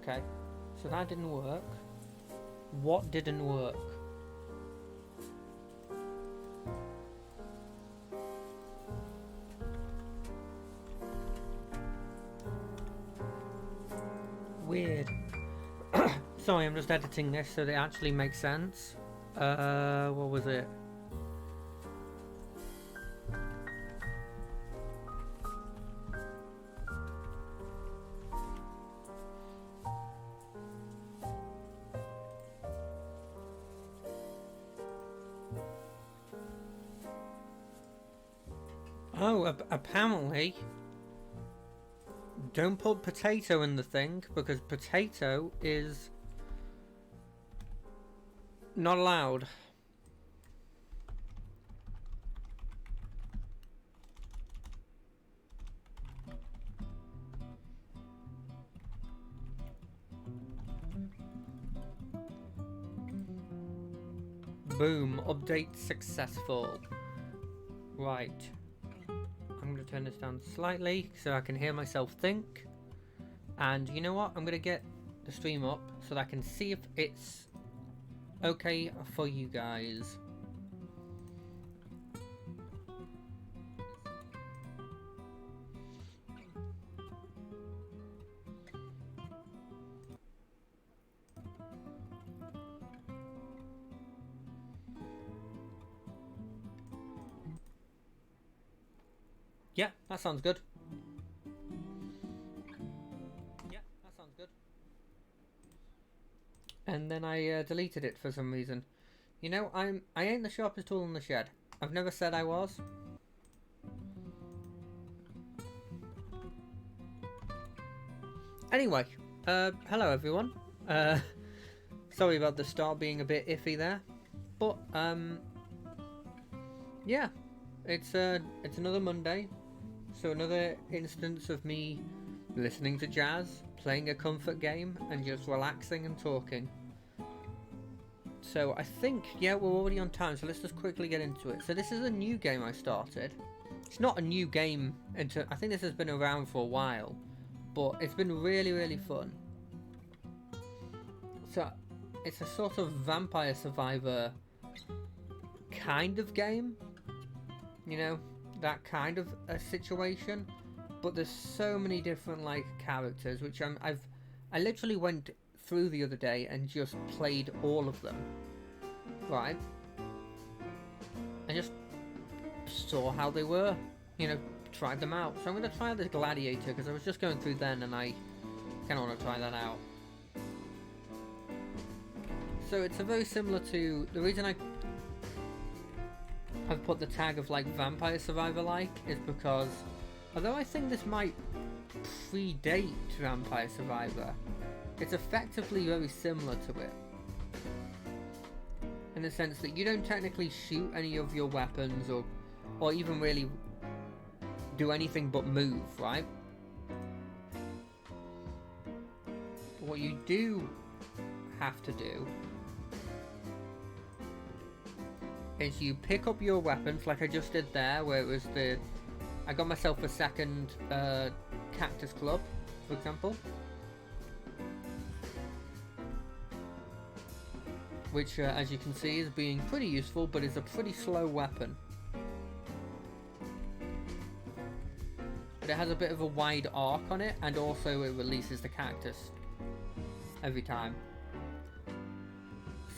Okay, so that didn't work. What didn't work? Weird. Sorry, I'm just editing this so that it actually makes sense. What was it? Oh, apparently, don't put potato in the thing because potato is not allowed. Boom, update successful. Right. I'm going to turn this down slightly so I can hear myself think. And you know what? I'm going to get the stream up so that I can see if it's okay for you guys. Yeah, that sounds good. Yeah, that sounds good. And then I deleted it for some reason. You know, I ain't the sharpest tool in the shed. I've never said I was. Anyway, hello everyone. Sorry about the start being a bit iffy there, but yeah, it's another Monday, so another instance of me listening to jazz, playing a comfort game, and just relaxing and talking. So I think, yeah, we're already on time, so let's just quickly get into it. So this is a new game I started. It's not a new game, I think this has been around for a while, but it's been really, really fun. So it's a sort of vampire survivor kind of game, you know, that kind of a situation, but there's so many different like characters which I literally went through the other day and just played all of them, right? I just saw how they were, you know, tried them out. So I'm going to try this gladiator because I was just going through then and I kind of want to try that out. So it's a very similar to the reason I've put the tag of like vampire survivor like is because although I think this might predate Vampire Survivor, it's effectively very similar to it. In the sense that you don't technically shoot any of your weapons or even really do anything but move, right? But what you do have to do is you pick up your weapons like I just did there, where it was I got myself a second cactus club, for example, which as you can see is being pretty useful, but is a pretty slow weapon. But it has a bit of a wide arc on it, and also it releases the cactus every time.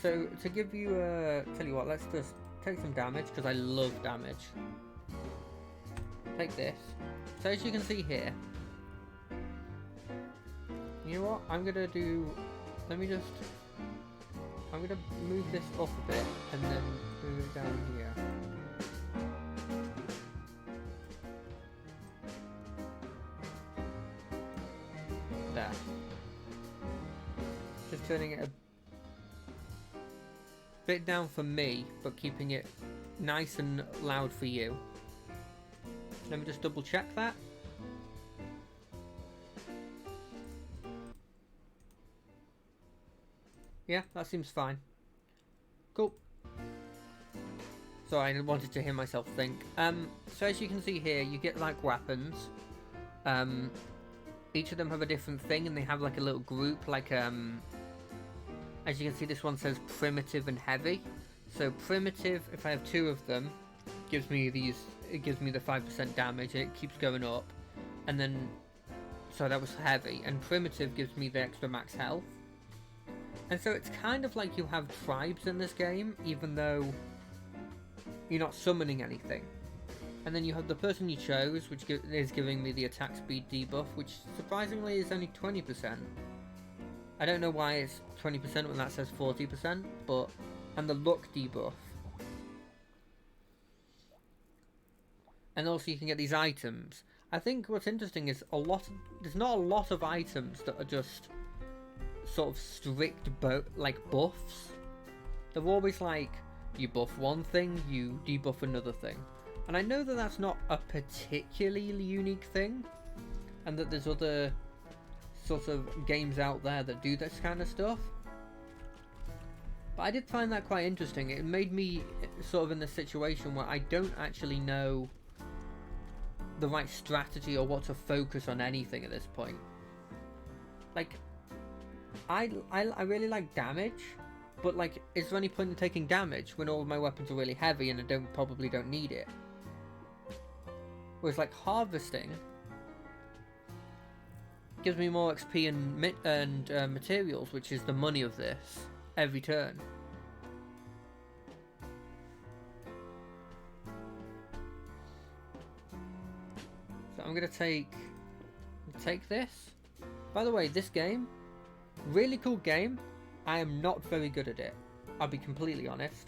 So to give you tell you what, let's just take some damage because I love damage. Take this. So as you can see here, you know what I'm gonna do? I'm gonna move this up a bit and then move it down here. There. Just turning it a bit down for me, but keeping it nice and loud for you. Let me just double check that. Yeah, that seems fine. Cool. So I wanted to hear myself think. So as you can see here, you get like weapons. each of them have a different thing, and they have like a little group, like as you can see, this one says primitive and heavy. So primitive, if I have 2 of them, gives me these. It gives me the 5% damage, and it keeps going up. And then, so that was heavy, and primitive gives me the extra max health. And so it's kind of like you have tribes in this game, even though you're not summoning anything. And then you have the person you chose, which is giving me the attack speed debuff, which surprisingly is only 20%. I don't know why it's 20% when that says 40%, but... And the luck debuff. And also you can get these items. I think what's interesting is there's not a lot of items that are just sort of strict buffs. They're always like, you buff one thing, you debuff another thing. And I know that that's not a particularly unique thing, and that there's other sort of games out there that do this kind of stuff. But I did find that quite interesting. It made me sort of in the situation where I don't actually know the right strategy or what to focus on anything at this point. Like, I really like damage, but like, is there any point in taking damage when all of my weapons are really heavy and I probably don't need it? Whereas like harvesting gives me more XP and materials, which is the money of this, every turn. So I'm gonna take this. By the way, this game, really cool game. I am not very good at it. I'll be completely honest.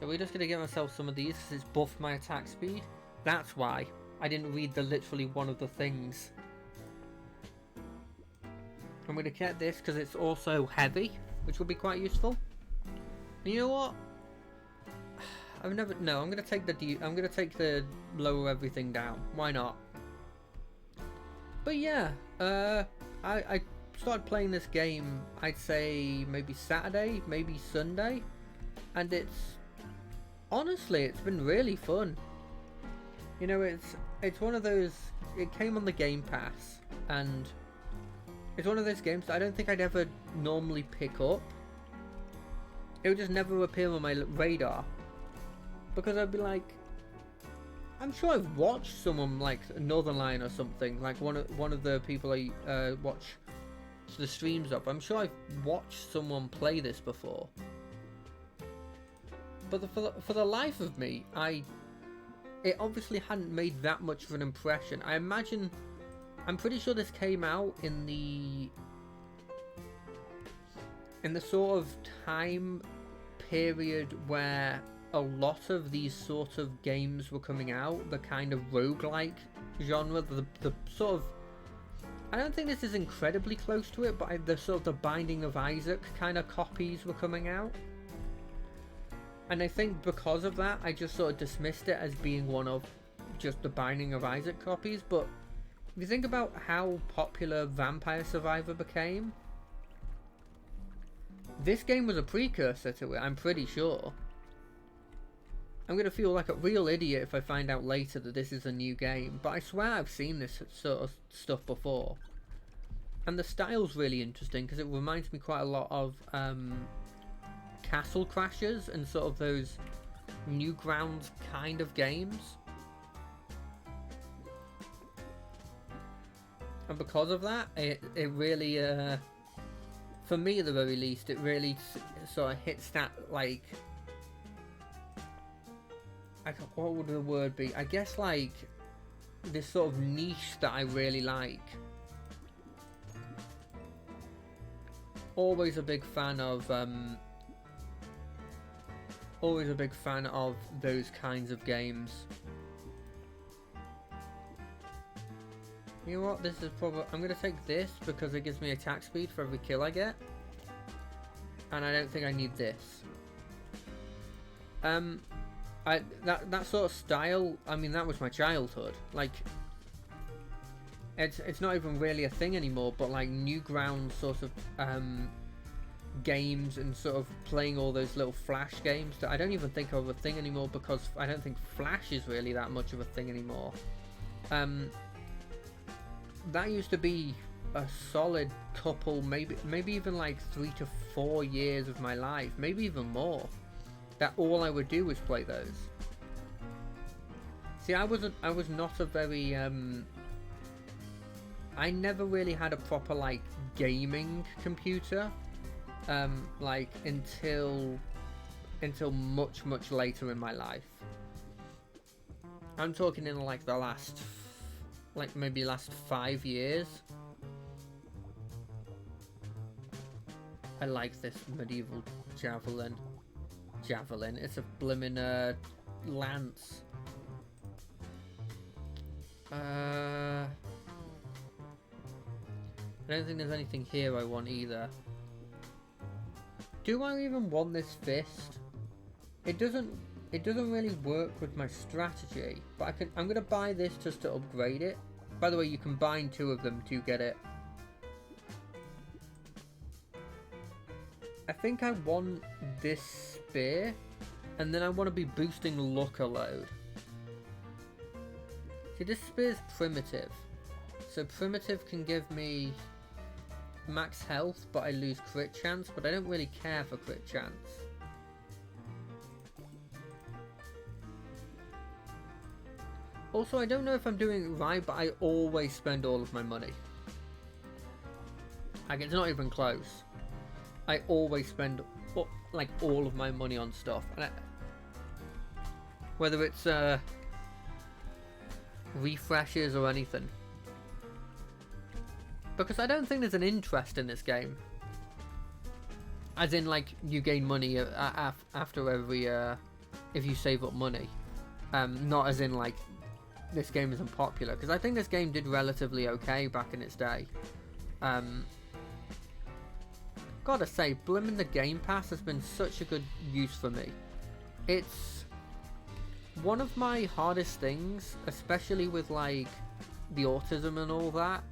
So we're just going to get myself some of these because it's buffed my attack speed. That's why I didn't read literally one of the things. I'm going to get this because it's also heavy, which will be quite useful. And you know what? I'm going to take the lower everything down. Why not? But yeah, I started playing this game, I'd say maybe Saturday, maybe Sunday, and honestly, it's been really fun. You know, it's one of those, it came on the Game Pass, and it's one of those games that I don't think I'd ever normally pick up. It would just never appear on my radar, because I'd be like, I'm sure I've watched someone like Northernlion or something, like one of the people I watch the streams of. I'm sure I've watched someone play this before. But for the life of me, it obviously hadn't made that much of an impression. I'm pretty sure this came out in the sort of time period where a lot of these sort of games were coming out, the kind of roguelike genre, the sort of, I don't think this is incredibly close to it, but the sort of the Binding of Isaac kind of copies were coming out. And I think because of that, I just sort of dismissed it as being one of just the Binding of Isaac copies. But if you think about how popular Vampire Survivor became, this game was a precursor to it, I'm pretty sure. I'm going to feel like a real idiot if I find out later that this is a new game, but I swear I've seen this sort of stuff before. And the style's really interesting because it reminds me quite a lot of Castle Crashers and sort of those Newgrounds kind of games. And because of that, it really, for me at the very least, it really sort of hits that, like, what would the word be? I guess like this sort of niche that I really like. Always a big fan of those kinds of games. You know what? This is probably, I'm gonna take this because it gives me attack speed for every kill I get, and I don't think I need this. That sort of style, I mean, that was my childhood. Like, it's not even really a thing anymore, but like Newgrounds sort of games and sort of playing all those little Flash games that I don't even think are a thing anymore, because I don't think Flash is really that much of a thing anymore. That used to be a solid couple, maybe even like 3 to 4 years of my life, maybe even more, that all I would do was play those. See, I was not a very I never really had a proper like gaming computer, like until much later in my life. I'm talking in like the last, like maybe last 5 years. I like this medieval javelin. It's a blimmin' lance. I don't think there's anything here I want either. Do I even want this fist? It doesn't really work with my strategy, but I'm gonna buy this just to upgrade it. By the way, you combine 2 of them to get it. I think I want this spear, and then I want to be boosting luck a load. See, this spear's primitive, so primitive can give me max health, but I lose crit chance, but I don't really care for crit chance. Also, I don't know if I'm doing it right, but I always spend all of my money. Like, it's not even close. I always spend like all of my money on stuff, and whether it's refreshes or anything, because I don't think there's an interest in this game. As in, like, you gain money after every if you save up money. Not as in like this game isn't popular, because I think this game did relatively okay back in its day. Gotta say, blimmin' the Game Pass has been such a good use for me. It's one of my hardest things, especially with like the autism and all that,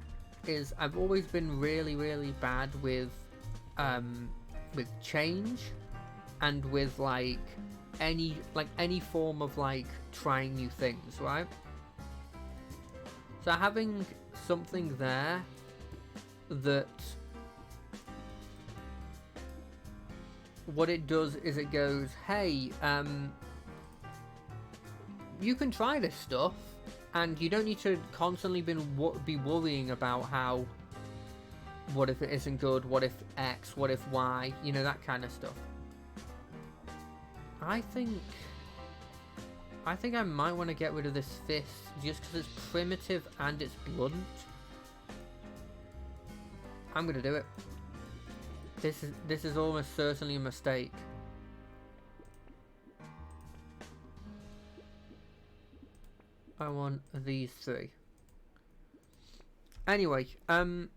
is I've always been really bad with change, and with like any form of like trying new things, right? So having something there that what it does is it goes, hey, you can try this stuff, and you don't need to constantly be worrying about how, what if it isn't good, what if X, what if Y, you know, that kind of stuff. I think I might want to get rid of this fist, just because it's primitive and it's blunt. I'm gonna do it. This is almost certainly a mistake. I want these 3. Anyway, having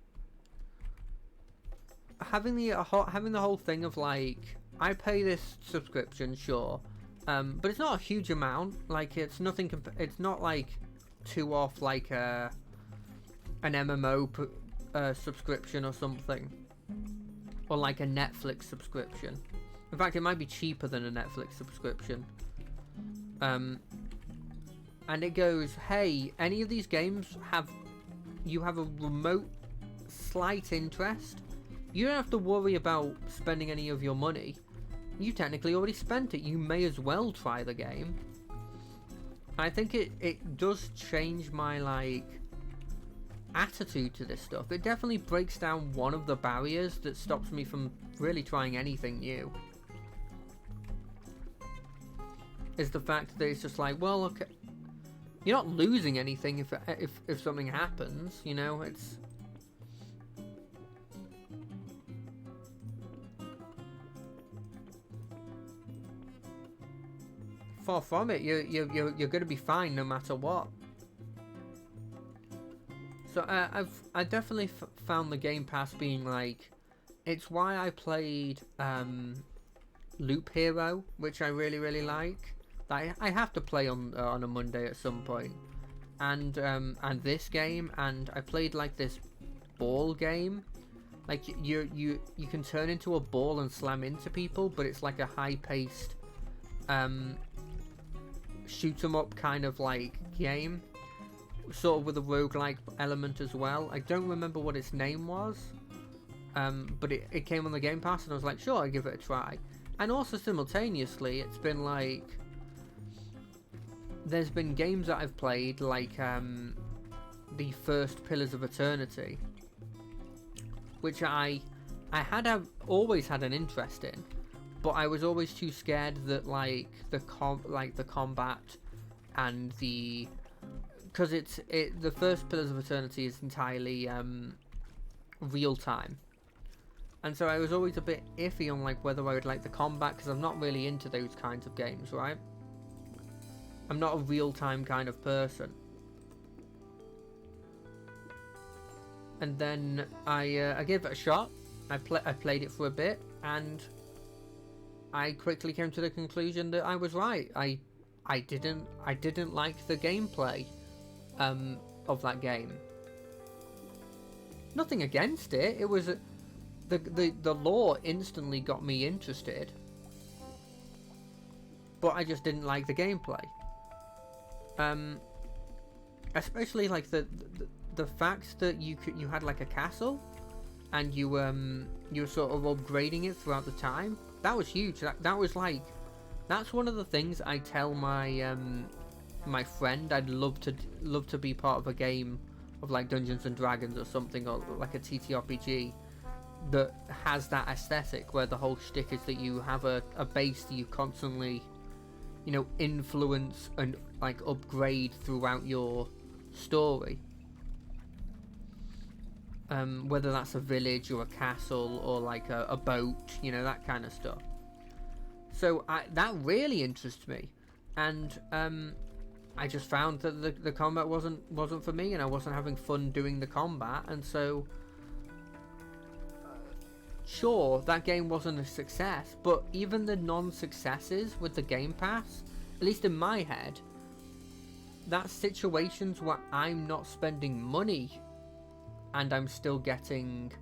the whole thing of like, I pay this subscription, sure, but it's not a huge amount. Like, it's nothing. It's not like too off like an MMO subscription or something. Or like a Netflix subscription. In fact, it might be cheaper than a Netflix subscription. And it goes, hey, any of these games you have a remote slight interest. You don't have to worry about spending any of your money. You technically already spent it. You may as well try the game. I think it does change my like attitude to this stuff. It definitely breaks down one of the barriers that stops me from really trying anything new. Is the fact that it's just like, well, okay, you're not losing anything if something happens, you know. It's far from it. You're going to be fine no matter what. So I definitely found the Game Pass being like, it's why I played Loop Hero, which I really like. That I have to play on a Monday at some point, and this game, and I played like this ball game, like you can turn into a ball and slam into people, but it's like a high-paced shoot 'em up kind of like game. sort of with a roguelike element as well. I don't remember what its name was, but it came on the Game Pass, and I was like, sure, I'll give it a try. And also simultaneously, it's been like, there's been games that I've played, like the first Pillars of Eternity, which I always had an interest in, but I was always too scared that like the combat and because the first Pillars of Eternity is entirely real time, and so I was always a bit iffy on like whether I would like the combat, because I'm not really into those kinds of games, right? I'm not a real time kind of person. And then I gave it a shot. I played it for a bit, and I quickly came to the conclusion that I was right. I didn't like the gameplay of that game. Nothing against it. It was the lore instantly got me interested, but I just didn't like the gameplay. Especially like the fact that you had like a castle, and you were sort of upgrading it throughout the time. That was huge. That was like, that's one of the things I tell my my friend I'd love to be part of a game of like Dungeons and Dragons or something, or like a TTRPG that has that aesthetic where the whole shtick is that you have a base that you constantly, you know, influence and like upgrade throughout your story. Whether that's a village or a castle or like a boat, you know, that kind of stuff. So that really interests me, and I just found that the combat wasn't for me, and I wasn't having fun doing the combat, and so sure, that game wasn't a success, but even the non-successes with the Game Pass, at least in my head, that's situations where I'm not spending money and I'm still getting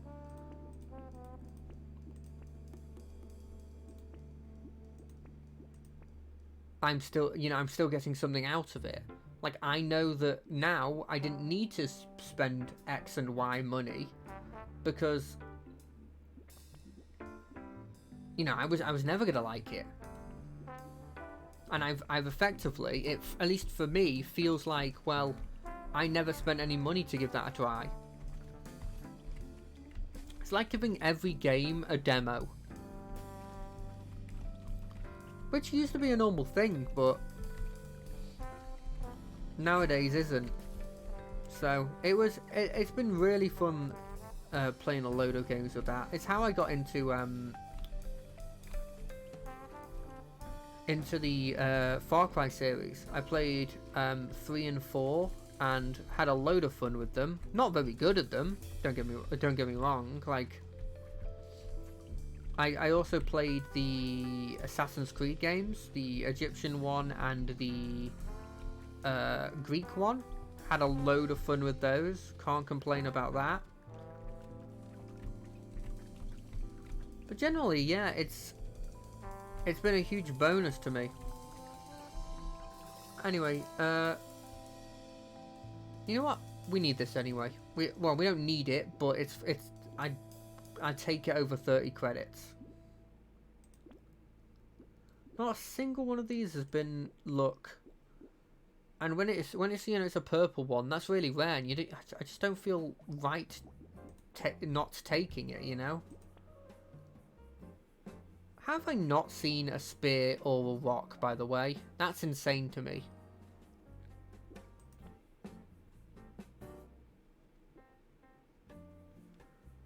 getting something out of it. Like, I know that now I didn't need to spend X and Y money, because, you know, I was never gonna like it. And I've effectively, it, at least for me, feels like, well, I never spent any money to give that a try. It's like giving every game a demo, which used to be a normal thing, but nowadays isn't. So it's been really fun playing a load of games with that. It's how I got into the Far Cry series. I played 3 and 4 and had a load of fun with them. Not very good at them, don't get me wrong. Like, I also played the Assassin's Creed games, the Egyptian one and the Greek one. Had a load of fun with those. Can't complain about that. But generally, yeah, it's been a huge bonus to me. Anyway, you know what? We need this anyway. We don't need it, but I take it over 30 credits. Not a single one of these has been luck. And when it's you know, it's a purple one, that's really rare, and I just don't feel right not taking it, you know. Have I not seen a spear or a rock, by the way? That's insane to me.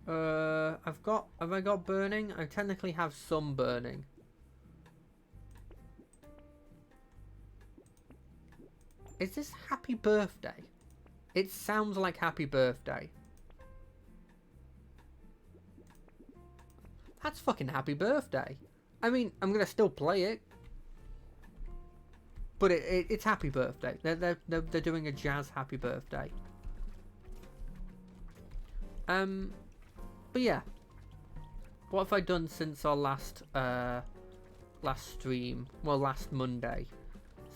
Have I got burning? I technically have some burning. Is this happy birthday? It sounds like happy birthday. That's fucking happy birthday. I mean, I'm gonna still play it, but it's happy birthday. They're doing a jazz happy birthday. But yeah, what have I done since our last stream? Well, last Monday.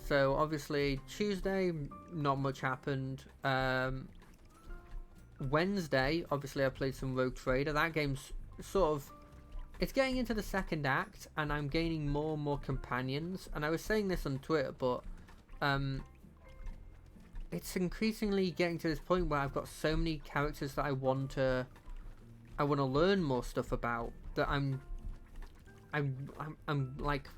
So obviously Tuesday, not much happened. Wednesday, obviously I played some Rogue Trader. That game's sort of, it's getting into the second act, and I'm gaining more and more companions. And I was saying this on Twitter, but it's increasingly getting to this point where I've got so many characters that I want to learn more stuff about, that I'm like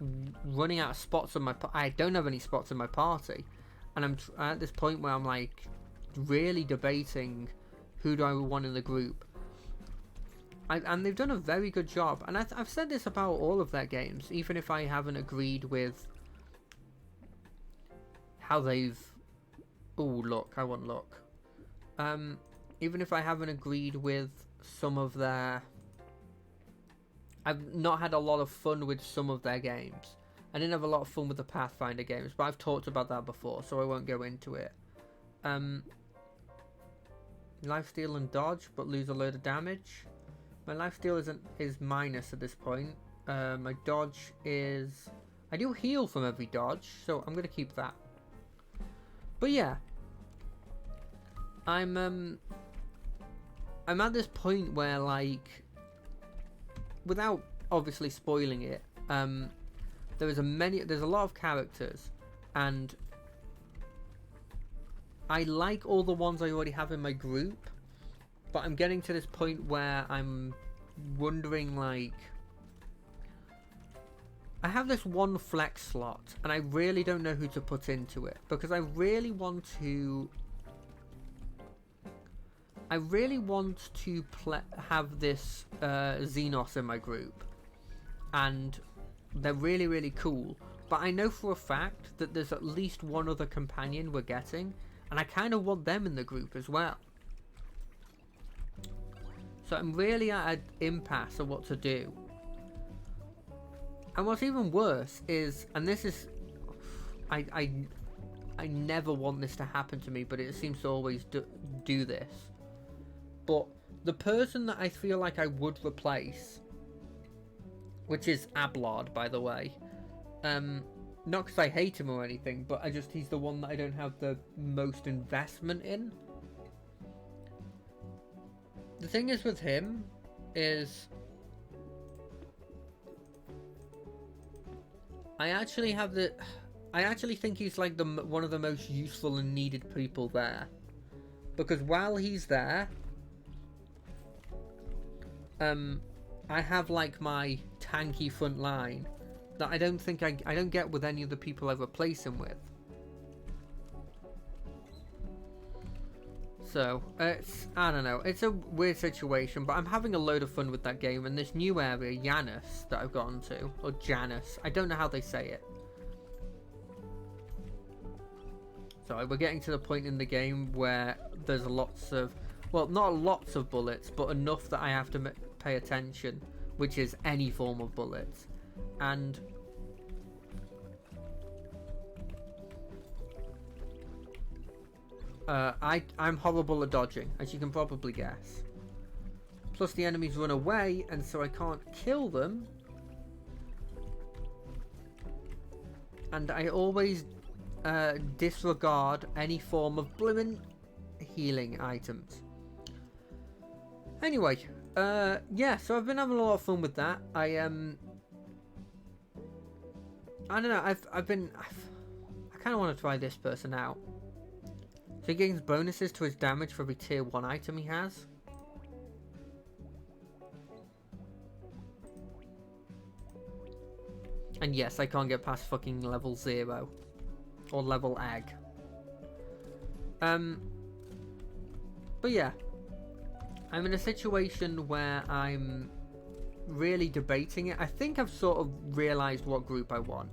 running out of spots on my. I don't have any spots in my party, and I'm at this point where I'm like really debating who do I want in the group. And they've done a very good job, and I've said this about all of their games, even if I haven't agreed with how they've. Oh look, I want look. Even if I haven't agreed with some of their. I've not had a lot of fun with some of their games. I didn't have a lot of fun with the Pathfinder games, but I've talked about that before, so I won't go into it. Lifesteal and dodge, but lose a load of damage. My lifesteal is minus at this point. My dodge is. I do heal from every dodge, so I'm gonna keep that. But yeah, I'm at this point where, like, without obviously spoiling it, there's a lot of characters, and I like all the ones I already have in my group, but I'm getting to this point where I'm wondering, like, I have this one flex slot, and I really don't know who to put into it, because I really want to have this Xenos in my group, and they're really, really cool, but I know for a fact that there's at least one other companion we're getting, and I kind of want them in the group as well. So I'm really at an impasse of what to do. And what's even worse is, and this is, I never want this to happen to me, but it seems to always do this. But the person that I feel like I would replace, which is Ablard, by the way, not because I hate him or anything, but he's the one that I don't have the most investment in. The thing is with him is I actually think he's like one of the most useful and needed people there, because while he's there, I have like my tanky front line that I don't think I don't get with any of the people I replace him with. So I don't know, it's a weird situation, but I'm having a load of fun with that game, and this new area, Janus, that I've gotten to, or Janus, I don't know how they say it. So we're getting to the point in the game where there's lots of, well, not lots of bullets, but enough that I have to pay attention, which is any form of bullets. And I'm horrible at dodging, as you can probably guess. Plus the enemies run away, and so I can't kill them. And I always disregard any form of blimmin' healing items. Anyway, yeah, so I've been having a lot of fun with that. I don't know, I kind of want to try this person out. So he gains bonuses to his damage for every tier 1 item he has. And yes, I can't get past fucking level 0. Or level egg. But yeah. I'm in a situation where I'm really debating it. I think I've sort of realised what group I want.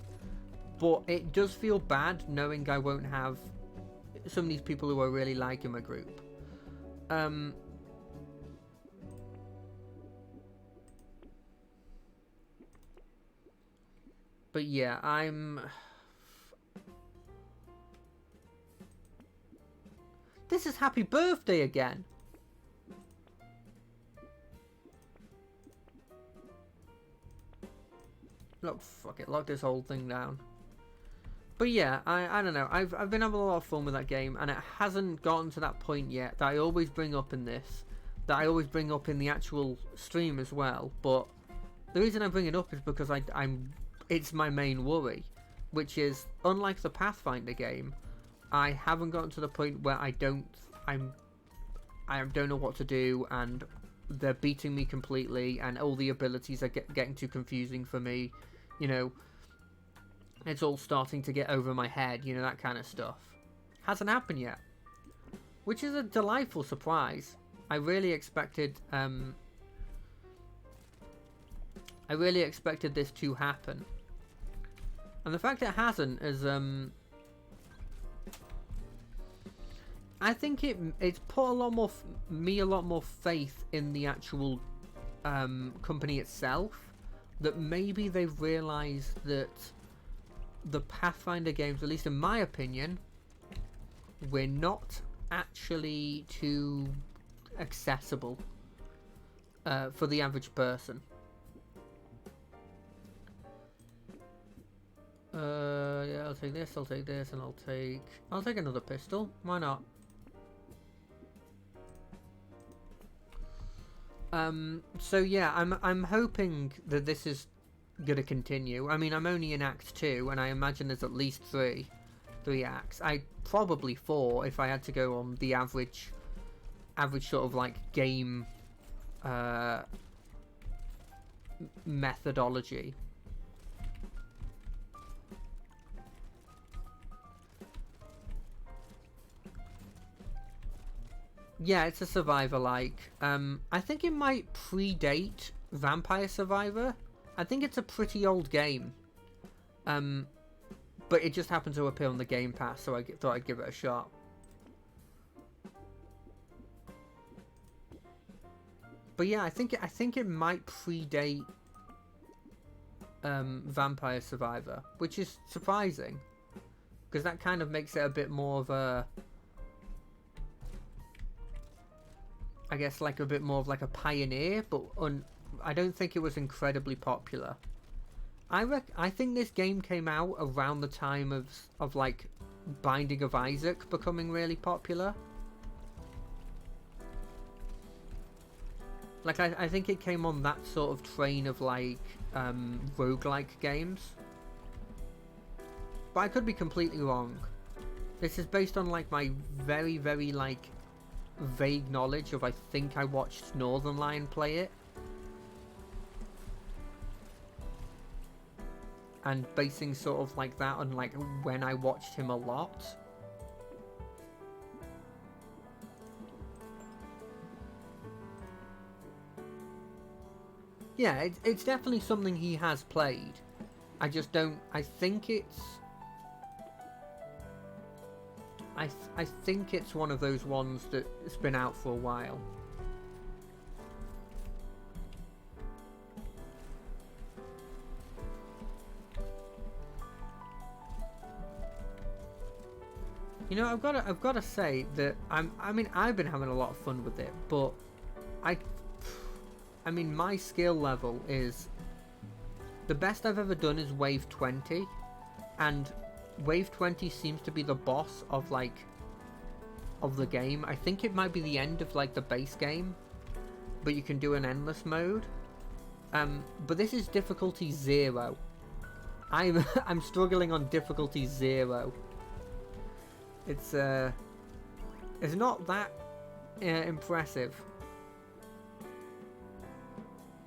But it does feel bad knowing I won't have some of these people who I really like in my group. But yeah, this is happy birthday again. Look, fuck it, lock this whole thing down. But yeah, I don't know. I've been having a lot of fun with that game, and it hasn't gotten to that point yet that I always bring up in this, that I always bring up in the actual stream as well. But the reason I bring it up is because it's my main worry, which is unlike the Pathfinder game, I haven't gotten to the point where I don't know what to do, and they're beating me completely, and all the abilities are getting too confusing for me. You know, it's all starting to get over my head, you know, that kind of stuff. Hasn't happened yet, which is a delightful surprise. I really expected this to happen, and the fact it hasn't is I think it's put a lot more faith in the actual company itself, that maybe they've realised that the Pathfinder games, at least in my opinion, we're not actually too accessible for the average person. Yeah, I'll take this, and I'll take another pistol. Why not? So yeah, I'm hoping that this is gonna continue. I mean, I'm only in Act 2, and I imagine there's at least three acts. Probably 4 if I had to go on the average sort of like game methodology. Yeah, it's a Survivor-like. I think it might predate Vampire Survivor. I think it's a pretty old game. But it just happened to appear on the Game Pass, so I thought I'd give it a shot. But yeah, I think it might predate Vampire Survivor, which is surprising, because that kind of makes it a bit more of a, I guess, like a bit more of like a pioneer, but I don't think it was incredibly popular. I think this game came out around the time of like Binding of Isaac becoming really popular. Like I think it came on that sort of train of like roguelike games. But I could be completely wrong. This is based on like my very, very like vague knowledge of, I think I watched Northern Lion play it, and basing sort of like that on like when I watched him a lot. Yeah, it's definitely something he has played. I just don't. I think it's one of those ones that's been out for a while. You know, I've got to say that I mean, I've been having a lot of fun with it, but I mean, my skill level is, the best I've ever done is Wave 20, and Wave 20 seems to be the boss of the game. I think it might be the end of like the base game, but you can do an endless mode. But this is difficulty 0. I'm struggling on difficulty 0. It's not that impressive.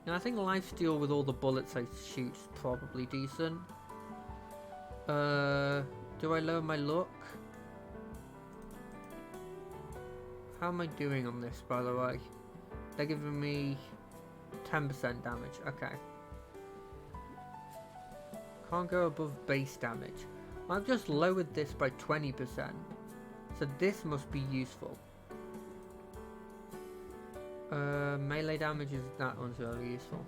And I think lifesteal with all the bullets I shoot's probably decent. Do I lower my luck? How am I doing on this, by the way? They're giving me 10% damage. Okay. Can't go above base damage. I've just lowered this by 20%. So this must be useful. Melee damage is, that one's really useful.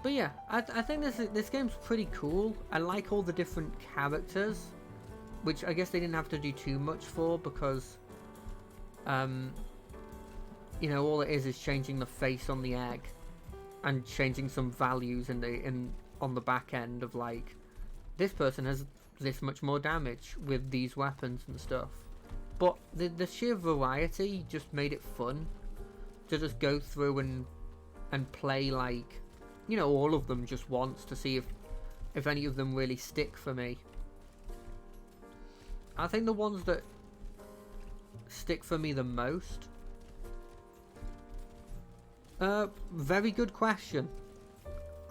But yeah, I think this game's pretty cool. I like all the different characters, which I guess they didn't have to do too much for, because you know, all it is changing the face on the egg and changing some values on the back end of, like, this person has this much more damage with these weapons and stuff. But the sheer variety just made it fun to just go through and play, like, you know, all of them just once to see if any of them really stick for me. I think the ones that stick for me the most... very good question.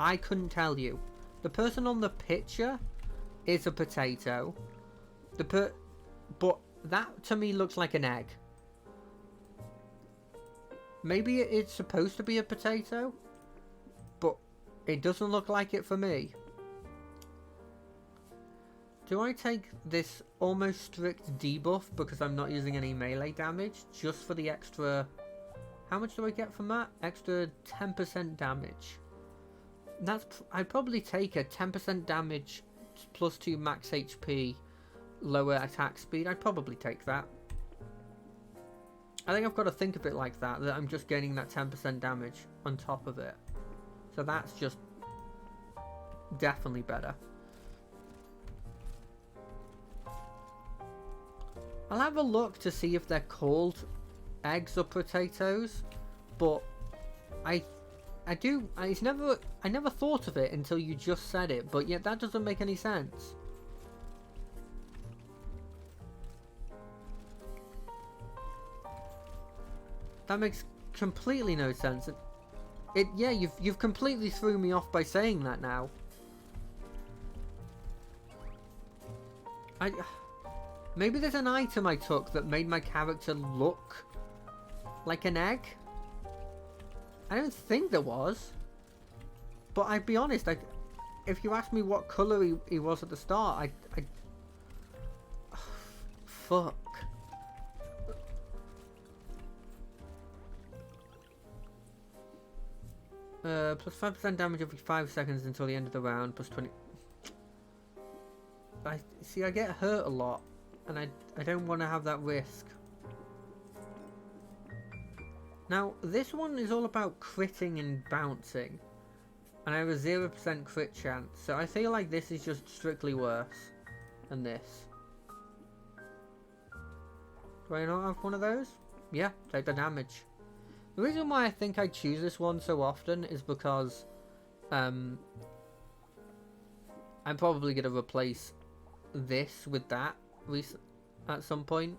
I couldn't tell you. The person on the picture is a potato. But that to me looks like an egg. Maybe it's supposed to be a potato, but it doesn't look like it for me. Do I take this almost strict debuff because I'm not using any melee damage just for the extra... How much do I get from that? Extra 10% damage. I'd probably take a 10% damage plus 2 max HP, lower attack speed. I'd probably take that. I think I've got to think of it like that I'm just gaining that 10% damage on top of it. So that's just definitely better. I'll have a look to see if they're called eggs or potatoes, but I never thought of it until you just said it, but yet that doesn't make any sense. That makes completely no sense. Yeah, you've completely threw me off by saying that now. Maybe there's an item I took that made my character look like an egg. I don't think there was. But I'd be honest, if you asked me what colour he was at the start, fuck. Plus 5% damage every 5 seconds until the end of the round, plus 20... I get hurt a lot, and I don't want to have that risk. Now, this one is all about critting and bouncing, and I have a 0% crit chance, so I feel like this is just strictly worse than this. Do I not have one of those? Yeah, take the damage. The reason why I think I choose this one so often is because I'm probably going to replace this with that at some point.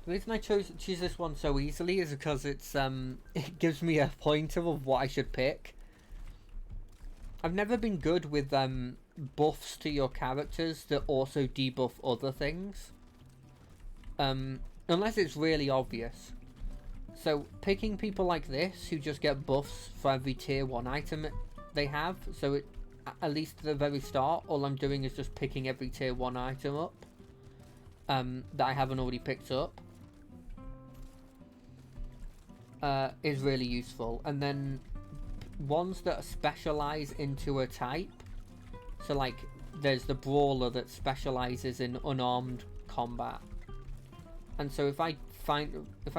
The reason I choose this one so easily is because it's it gives me a pointer of what I should pick. I've never been good with buffs to your characters that also debuff other things. Unless it's really obvious. So picking people like this who just get buffs for every tier 1 item they have, so at least at the very start, all I'm doing is just picking every tier 1 item up that I haven't already picked up, is really useful. And then ones that specialize into a type, so like there's the brawler that specializes in unarmed combat, and so if I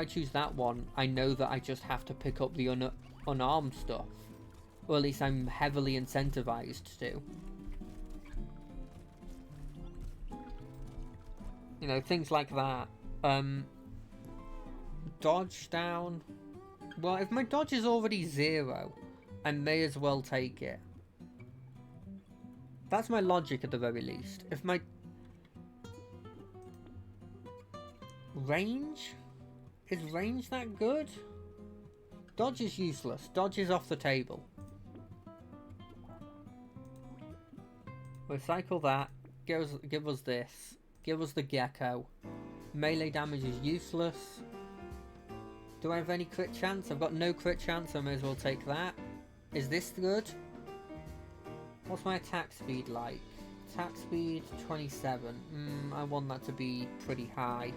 choose that one, I know that I just have to pick up the unarmed stuff, or at least I'm heavily incentivized to. You know, things like that. Dodge down. Well, if my dodge is already 0, I may as well take it. That's my logic at the very least. If my range? Is range that good? Dodge is useless. Dodge is off the table. Recycle that. Give us this. Give us the gecko. Melee damage is useless. Do I have any crit chance? I've got no crit chance, I may as well take that. Is this good? What's my attack speed like? Attack speed 27. I want that to be pretty high.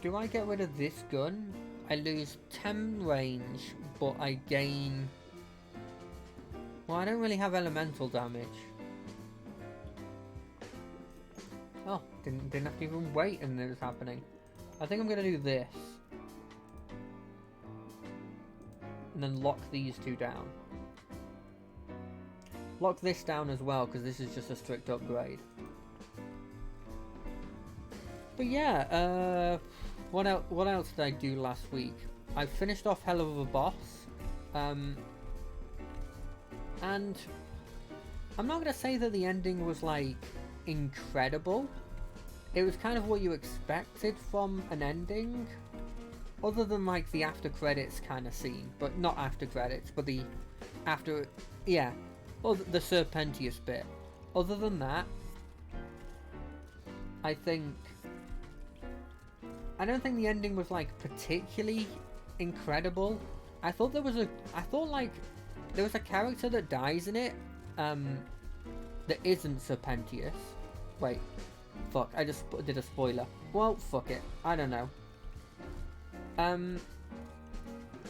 Do I get rid of this gun? I lose 10 range, but I gain... Well, I don't really have elemental damage. Oh, didn't have to even wait and it was happening. I think I'm going to do this. And then lock these two down. lock this down as well, because this is just a strict upgrade. But yeah, what else did I do last week? I finished off Hell of a Boss, and I'm not gonna say that the ending was like incredible. It was kind of what you expected from an ending, other than like the after credits kind of scene, but not after credits, but the after, yeah, or the Serpentius bit. Other than that, I don't think the ending was like particularly incredible. I thought like there was a character that dies in it, that isn't Serpentius. Wait, fuck, I just did a spoiler. Well, fuck it, I don't know.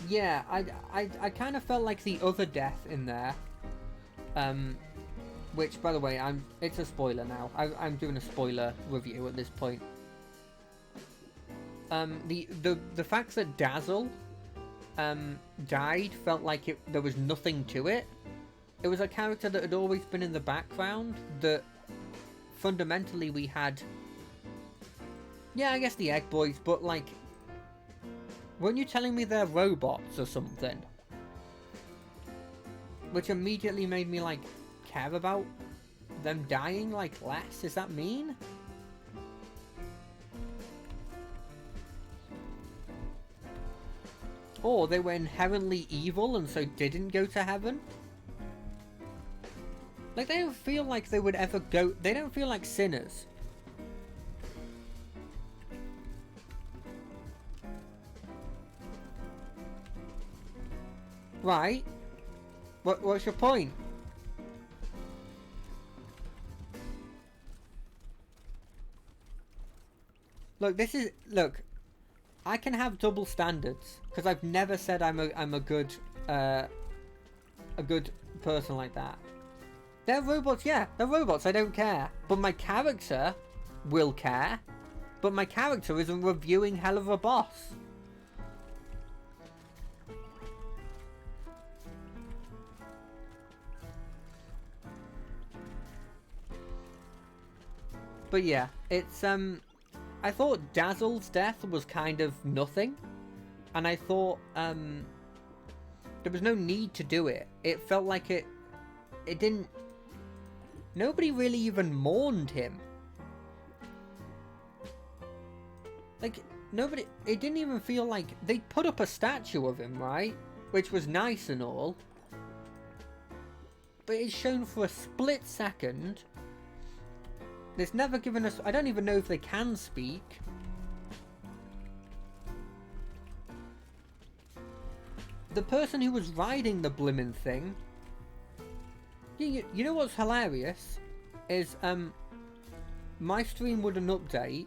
Yeah, I kind of felt like the other death in there, which, by the way, it's a spoiler now. I'm doing a spoiler review at this point. The fact that Dazzle died felt like there was nothing to it. It was a character that had always been in the background, that fundamentally we had, yeah, I guess the Egg Boys, but like, weren't you telling me they're robots or something? Which immediately made me like care about them dying like less. Is that mean? Or they were inherently evil and so didn't go to heaven? Like, they don't feel like they would ever go... They don't feel like sinners. Right. What's your point? Look, look, I can have double standards because I've never said I'm a good person like that. They're robots, yeah, they're robots. I don't care, but my character will care. But my character isn't reviewing Hell of a Boss. But yeah, it's I thought Dazzle's death was kind of nothing, and I thought there was no need to do it. It felt like it didn't. Nobody really even mourned him. Like, nobody. It didn't even feel like they put up a statue of him, right? Which was nice and all, but it's shown for a split second. It's never given us... I don't even know if they can speak. The person who was riding the blimmin' thing... You know what's hilarious? Is, my stream wouldn't update,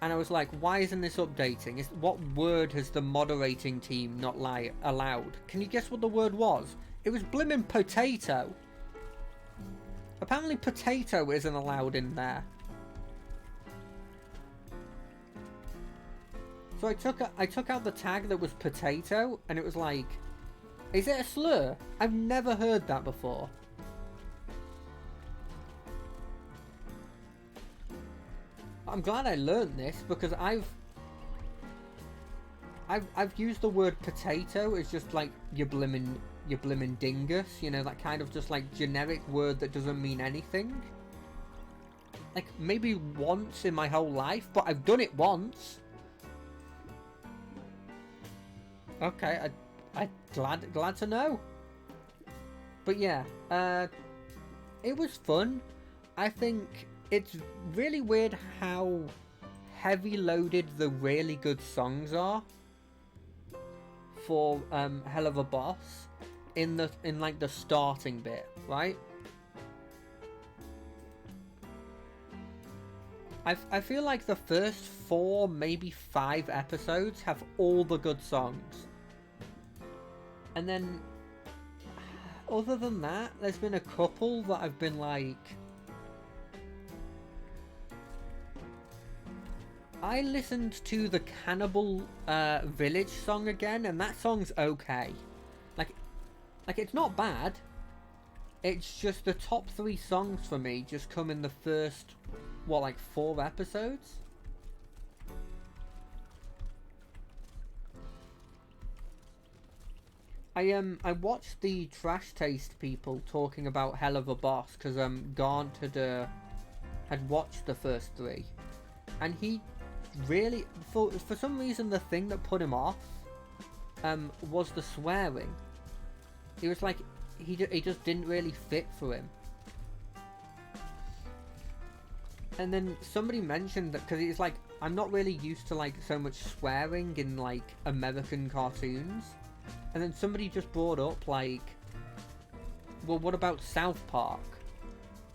and I was like, why isn't this updating? What word has the moderating team not allowed? Can you guess what the word was? It was blimmin' potato. Apparently potato isn't allowed in there. So I took out the tag that was potato, and it was like, is it a slur? I've never heard that before. I'm glad I learned this, because I've used the word potato as just like your blimmin' dingus, you know, that kind of just like generic word that doesn't mean anything. Like, maybe once in my whole life, but I've done it once. Okay, I glad to know. But yeah, it was fun. I think it's really weird how heavy loaded the really good songs are for Hell of a Boss in like the starting bit, right? I feel like the first 4, maybe 5 episodes have all the good songs. And then, other than that, there's been a couple that I've been like... I listened to the Cannibal Village song again, and that song's okay. Like it's not bad. It's just the top 3 songs for me just come in the first, what, like 4 episodes? I watched the Trash Taste people talking about Hell of a Boss because Gaunt had watched the first 3, and he really, for some reason, the thing that put him off was the swearing. He was like, he just didn't really fit for him. And then somebody mentioned that because it's like, I'm not really used to like so much swearing in like American cartoons. And then somebody just brought up like, well, what about South Park?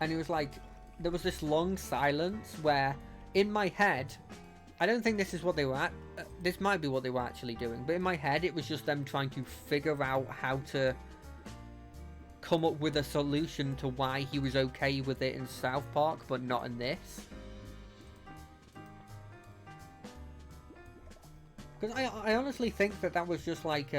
And it was like, there was this long silence where in my head, I don't think this is what they were at, this might be what they were actually doing, but in my head it was just them trying to figure out how to come up with a solution to why he was okay with it in South Park but not in this. Because I honestly think that was just like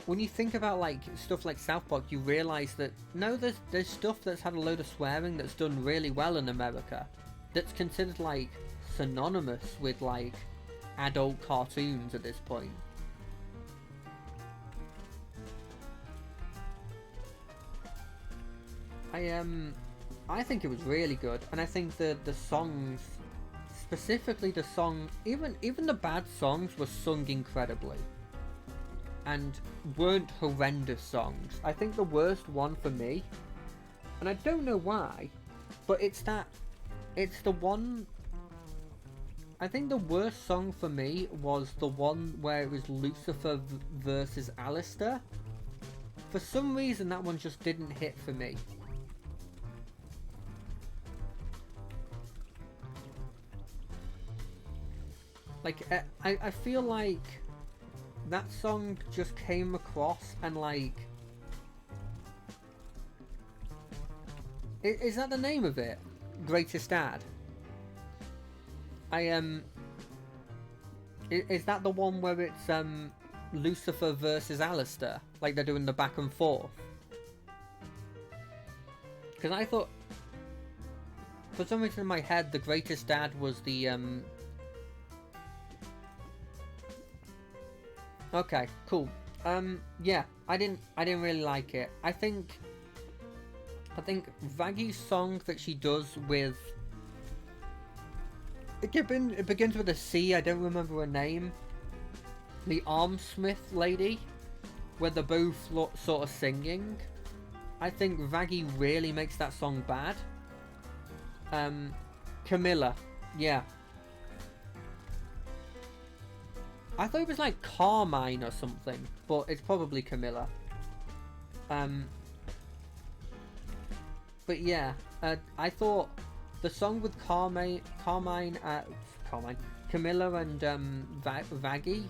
when you think about like stuff like South Park, you realise that no, there's stuff that's had a load of swearing that's done really well in America, that's considered like synonymous with like adult cartoons at this point. I think it was really good, and I think the songs, specifically the song, even the bad songs were sung incredibly. And weren't horrendous songs. I think the worst one for me, and I don't know why, but it's the one, I think the worst song for me was the one where it was Lucifer versus Alistair. For some reason that one just didn't hit for me. Like, I feel like that song just came across and like... Is that the name of it? Greatest Dad? Is that the one where it's Lucifer versus Alistair? Like they're doing the back and forth? Because I thought... For some reason in my head, the Greatest Dad was the Okay, cool. Yeah, I didn't really like it. I think Vaggy's song that she does with... It begins with a C, I don't remember her name. The Armsmith lady, where they're both sort of singing. I think Vaggy really makes that song bad. Camilla, yeah. I thought it was like Carmine or something, but it's probably Camilla. But yeah, I thought the song with Camilla and Vaggy,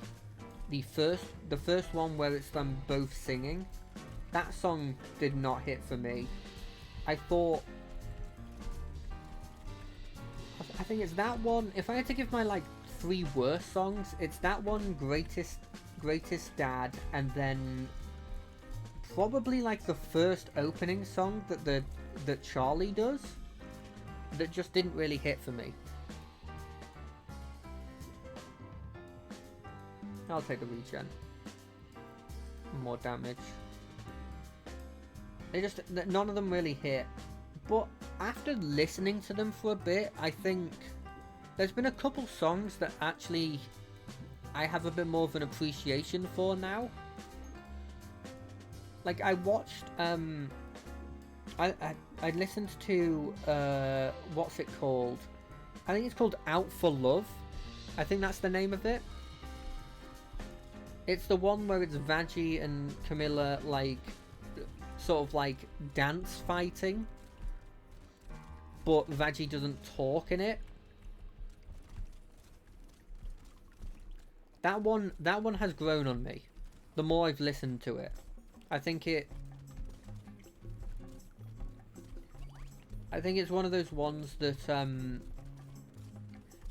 the first one where it's them both singing, that song did not hit for me. I think it's that one. If I had to give my like 3 worst songs, it's that one, Greatest Dad, and then probably like the first opening song that Charlie does, that just didn't really hit for me. I'll take a regen. More damage. None of them really hit. But after listening to them for a bit, I think there's been a couple songs that actually I have a bit more of an appreciation for now. Like I watched, I listened to, what's it called? I think it's called Out for Love. I think that's the name of it. It's the one where it's Vaggy and Camilla, like, sort of like dance fighting. But Vaggy doesn't talk in it. That one has grown on me. The more I've listened to it. I think it's one of those ones that,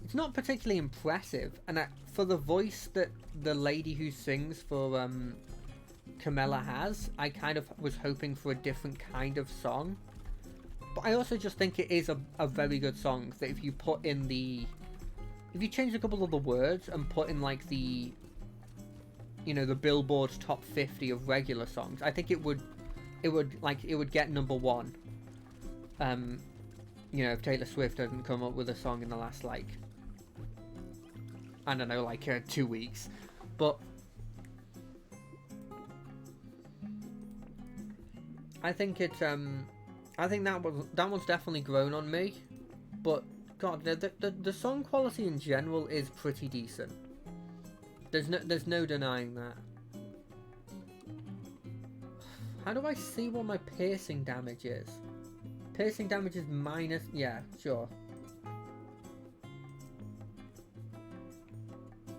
it's not particularly impressive. And for the voice that the lady who sings for, Camilla has. I kind of was hoping for a different kind of song. But I also just think it is a very good song that if you put in the... If you change a couple of the words and put in like the... You know, the Billboard top 50 of regular songs, I think it would get number one. You know, if Taylor Swift hadn't come up with a song in the last, like, I don't know, like 2 weeks. But I think it's I think that one's definitely grown on me. But God, the song quality in general is pretty decent. There's no denying that. How do I see what my piercing damage is? Piercing damage is minus... Yeah, sure.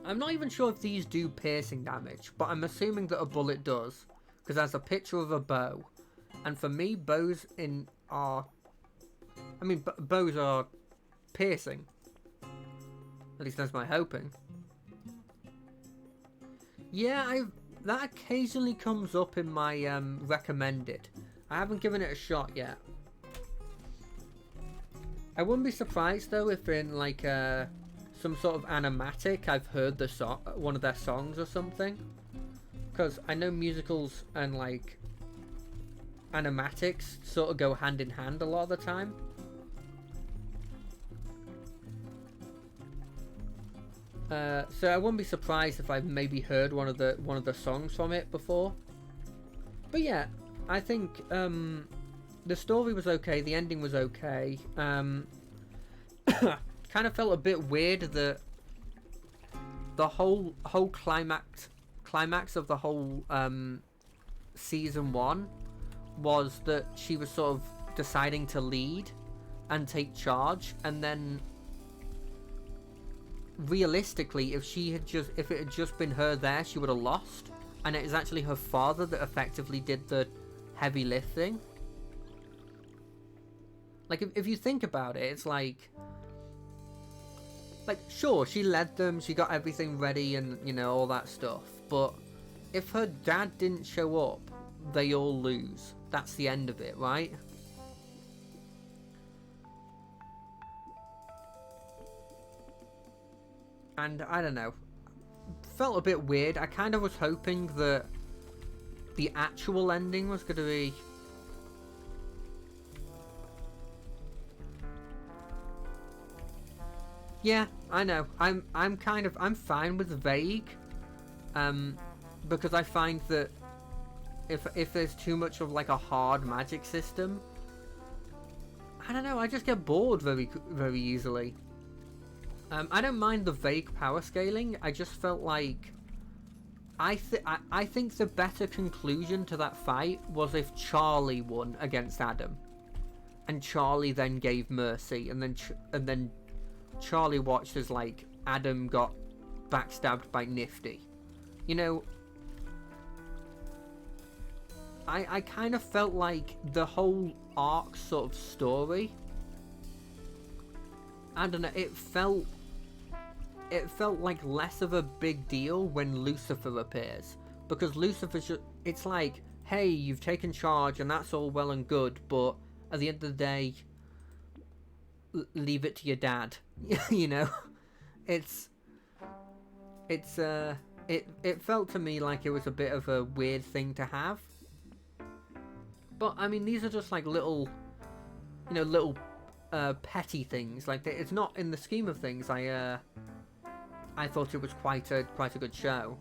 I'm not even sure if these do piercing damage, but I'm assuming that a bullet does. Because there's a picture of a bow. And for me, bows are... I mean, bows are piercing. At least that's my hoping. Yeah, that occasionally comes up in my recommended. I haven't given it a shot yet. I wouldn't be surprised though if in like some sort of animatic I've heard one of their songs or something. Because I know musicals and like animatics sort of go hand in hand a lot of the time. So I wouldn't be surprised if I've maybe heard one of the songs from it before. But yeah, I think the story was okay, the ending was okay. Kind of felt a bit weird that the whole climax of the whole season 1 was that she was sort of deciding to lead and take charge, and then realistically, if it had just been her there, she would have lost, and it is actually her father that effectively did the heavy lifting. Like, if you think about it, it's like sure, she led them, she got everything ready and, you know, all that stuff, but if her dad didn't show up, they all lose. That's the end of it, right? And I don't know, felt a bit weird. I kind of was hoping that the actual ending was going to be... Yeah, I know. I'm fine with vague, because I find that if there's too much of like a hard magic system, I don't know, I just get bored very easily. I don't mind the vague power scaling. I just felt like I think the better conclusion to that fight was if Charlie won against Adam, and Charlie then gave mercy, and then Charlie watched as like Adam got backstabbed by Nifty. You know, I kind of felt like the whole arc sort of story, I don't know, it felt like less of a big deal when Lucifer appears, because Lucifer's just, it's like, hey, you've taken charge and that's all well and good, but at the end of the day, leave it to your dad. You know, it felt to me like it was a bit of a weird thing to have. But I mean, these are just like little, you know, little petty things. Like, it's not, in the scheme of things, I thought it was quite a good show.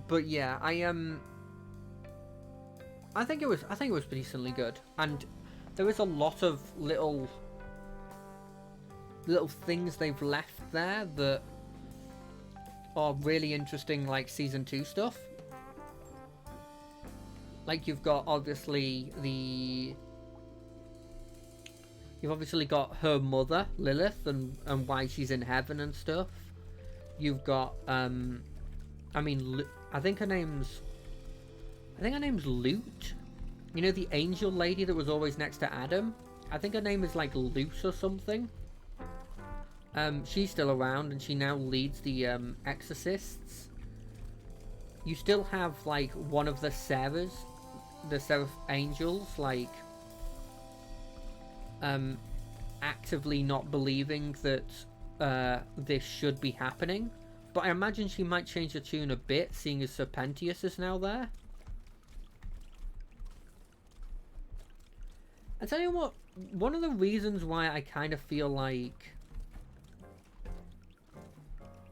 But yeah, I think it was decently good, and there is a lot of little things they've left there that are really interesting, like season 2 stuff. Like, you've obviously got her mother Lilith and why she's in heaven and stuff. You've got I mean, I think her name's Lute. You know, the angel lady that was always next to Adam? I think her name is like Luce or something. She's still around, and she now leads the exorcists. You still have like one of the Sarahs, the Seraph Angels, like actively not believing that this should be happening. But I imagine she might change the tune a bit, seeing as Serpentius is now there. I tell you what, one of the reasons why I kind of feel like...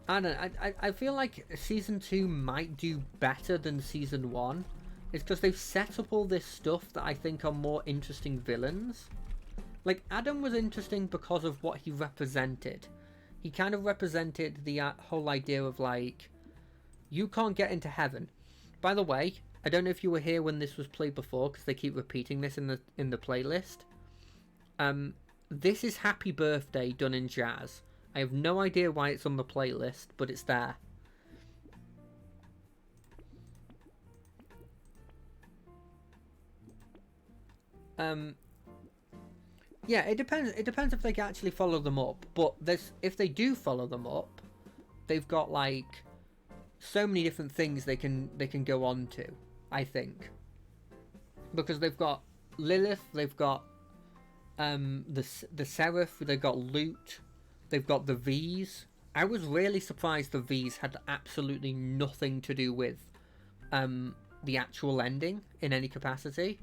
I don't know, I feel like Season 2 might do better than Season 1 is because they've set up all this stuff that I think are more interesting villains. Like, Adam was interesting because of what he represented. He kind of represented the whole idea of, like, you can't get into heaven. By the way, I don't know if you were here when this was played before, because they keep repeating this in the playlist. This is Happy Birthday done in jazz. I have no idea why it's on the playlist, but it's there. Yeah, it depends. It depends if they can actually follow them up. But if they do follow them up, they've got like so many different things they can go on to. I think because they've got Lilith, they've got the Seraph, they've got Loot. They've got the V's. I was really surprised the V's had absolutely nothing to do with the actual ending in any capacity.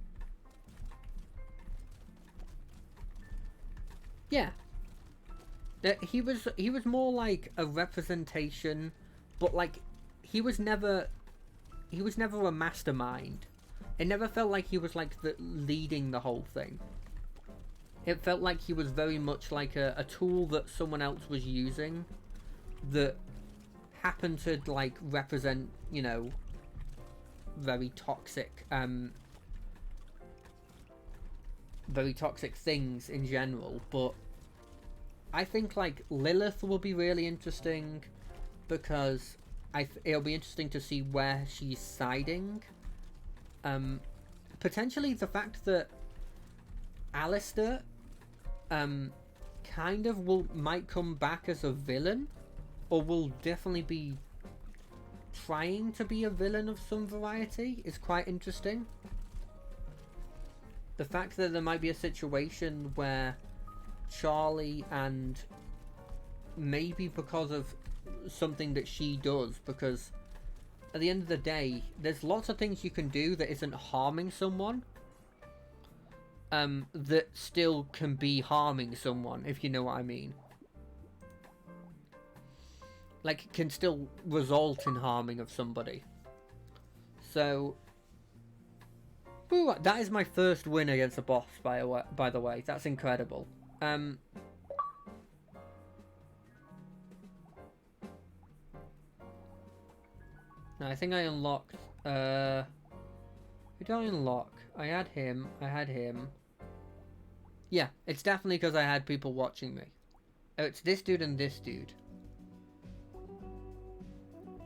Yeah. He was more like a representation, but like he was never a mastermind. It never felt like he was like leading the whole thing. It felt like he was very much like a tool that someone else was using that happened to like represent, you know, very toxic things in general. But I think like Lilith will be really interesting because it'll be interesting to see where she's siding. Potentially the fact that Alistair kind of might come back as a villain, or will definitely be trying to be a villain of some variety is quite interesting. The fact that there might be a situation where Charlie, and maybe because of something that she does, because at the end of the day there's lots of things you can do that isn't harming someone, that still can be harming someone, if you know what I mean. Like, can still result in harming of somebody. So, ooh, that is my first win against a boss, by the way. That's incredible. No, I think I unlocked... who did I unlock? I had him. Yeah, it's definitely because I had people watching me. Oh, it's this dude and this dude.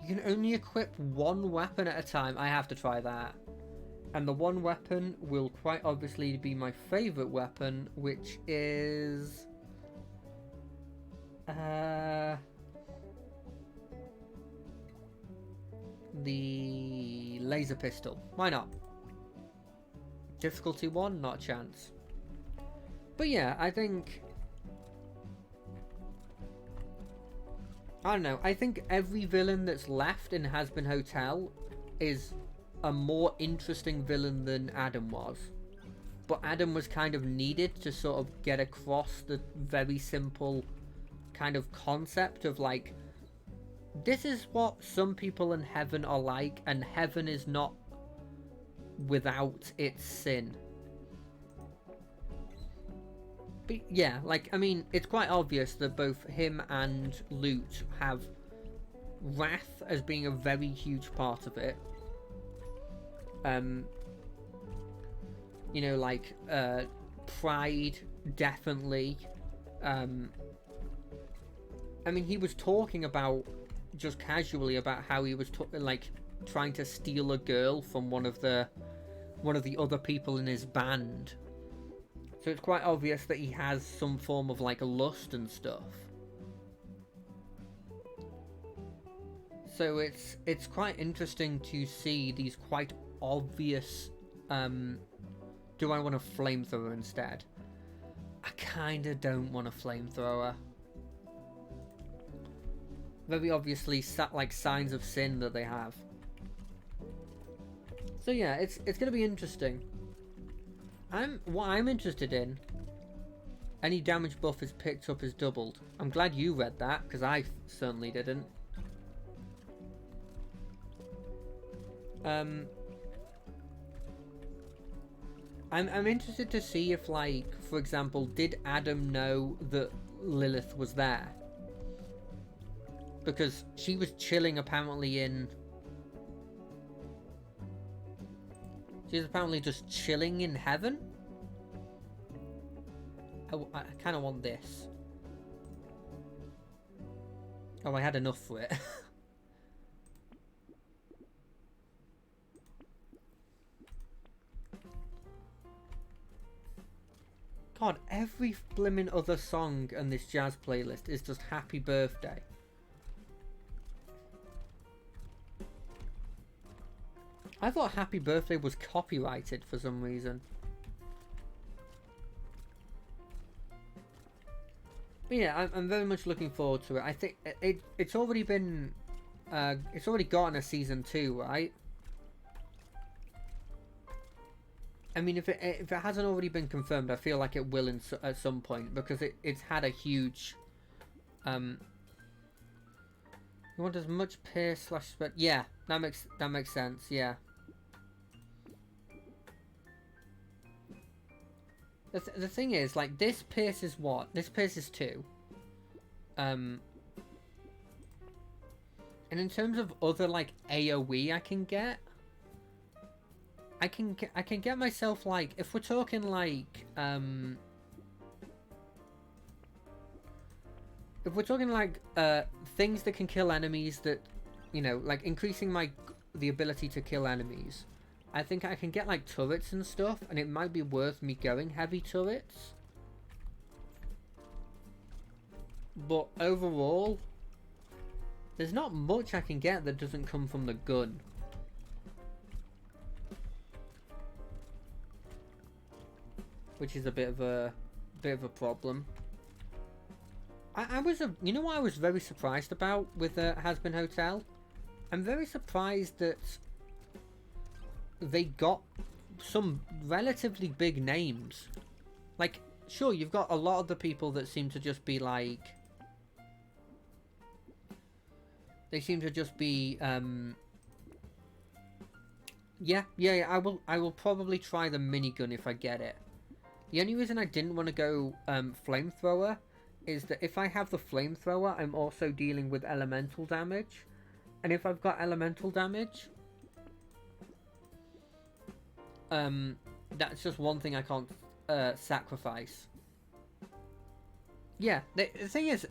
You can only equip one weapon at a time. I have to try that. And the one weapon will quite obviously be my favourite weapon, which is... the laser pistol. Why not? Difficulty 1, not a chance. But yeah, I think... I don't know, I think every villain that's left in Hazbin Hotel is a more interesting villain than Adam was. But Adam was kind of needed to sort of get across the very simple kind of concept of like, this is what some people in heaven are like, and heaven is not without its sin. But yeah, like, I mean, it's quite obvious that both him and Loot have wrath as being a very huge part of it. You know, like, pride, definitely. I mean, he was talking about, just casually, about how he was, like, trying to steal a girl from one of the other people in his band. So it's quite obvious that he has some form of like a lust and stuff. So it's quite interesting to see these quite obvious. Do I want a flamethrower instead? I kinda don't want a flamethrower. Very obviously, like signs of sin that they have. So yeah, it's gonna be interesting. What I'm interested in. Any damage buff is picked up is doubled. I'm glad you read that because I certainly didn't. I'm interested to see if, like, for example, did Adam know that Lilith was there? Because she was chilling apparently in... She's apparently just chilling in heaven? I kind of want this. Oh, I had enough for it. God, every blimmin' other song on this jazz playlist is just Happy Birthday. I thought Happy Birthday was copyrighted for some reason. But yeah, I'm very much looking forward to it. I think it's already been... it's already gotten a season 2, right? I mean, if it hasn't already been confirmed, I feel like it will at some point, because it's had a huge... You want as much pierce / spread... Yeah, that makes sense, yeah. The thing is, like, this pierce is what? This pierce is 2. And in terms of other, like, AoE I can get... I can get myself, like, if we're talking like if we're talking like things that can kill enemies, that, you know, like increasing the ability to kill enemies, I think I can get like turrets and stuff, and it might be worth me going heavy turrets. But overall, there's not much I can get that doesn't come from the gun. Which is a bit of a problem. You know what I was very surprised about with Has-Been Hotel? I'm very surprised that they got some relatively big names. Like, sure, you've got a lot of the people that seem to just be like... They seem to just be, Yeah, I will probably try the minigun if I get it. The only reason I didn't want to go flamethrower is that if I have the flamethrower, I'm also dealing with elemental damage. And if I've got elemental damage, that's just one thing I can't sacrifice. Yeah, the thing is,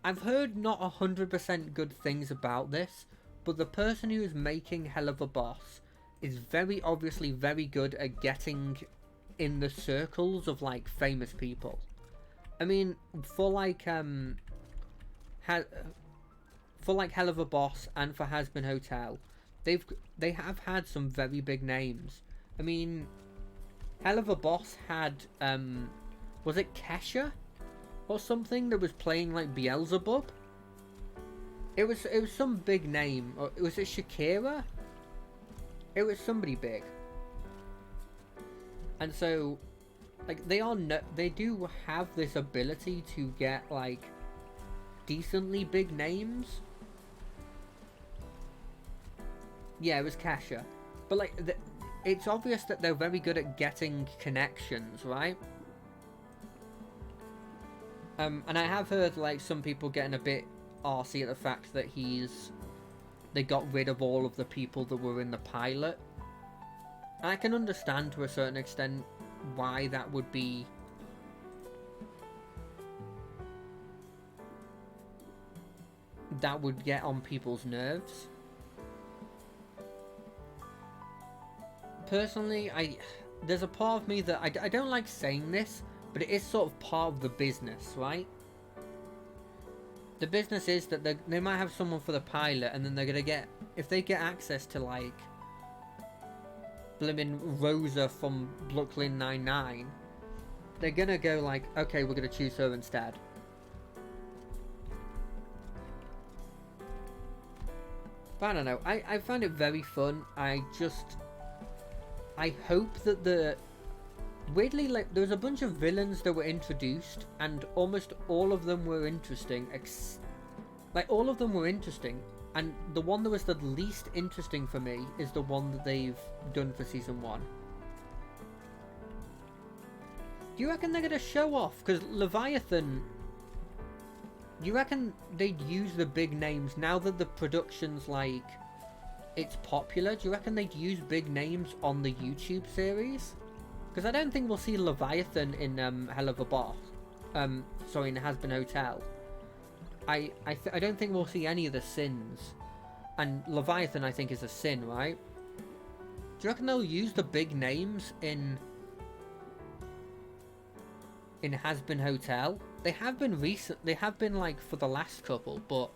I've heard not 100% good things about this, but the person who is making Hell of a Boss is very obviously very good at getting in the circles of like famous people. I mean, for like Hell of a Boss and for Has-Been Hotel, they have had some very big names. I mean, Hell of a Boss had was it Kesha or something that was playing like Beelzebub? It was some big name. Or was it Shakira? It was somebody big. And so, like, they do have this ability to get like decently big names. Yeah, it was Kesha. But like, it's obvious that they're very good at getting connections, right? And I have heard like some people getting a bit arsy at the fact that they got rid of all of the people that were in the pilot. And I can understand to a certain extent why that would be. That would get on people's nerves. Personally, there's a part of me that I don't like saying this, but it is sort of part of the business, right? the business is that they might have someone for the pilot, and then they're gonna get, if they get access to like blimmin' Rosa from Brooklyn Nine-Nine, they're gonna go like, okay, we're gonna choose her instead. But I don't know. I find it very fun. I hope that the... Weirdly, like, there was a bunch of villains that were introduced, and almost all of them were interesting. Like, all of them were interesting, and the one that was the least interesting for me is the one that they've done for Season 1. Do you reckon they're going to show off? Because Leviathan... Do you reckon they'd use the big names now that the production's, like, it's popular? Do you reckon they'd use big names on the YouTube series? Because I don't think we'll see Leviathan in Hell of a Boss. Sorry, in Has Been Hotel. I don't think we'll see any of the sins. And Leviathan, I think, is a sin, right? Do you reckon they'll use the big names in Has Been Hotel? They have been they have been, like, for the last couple, but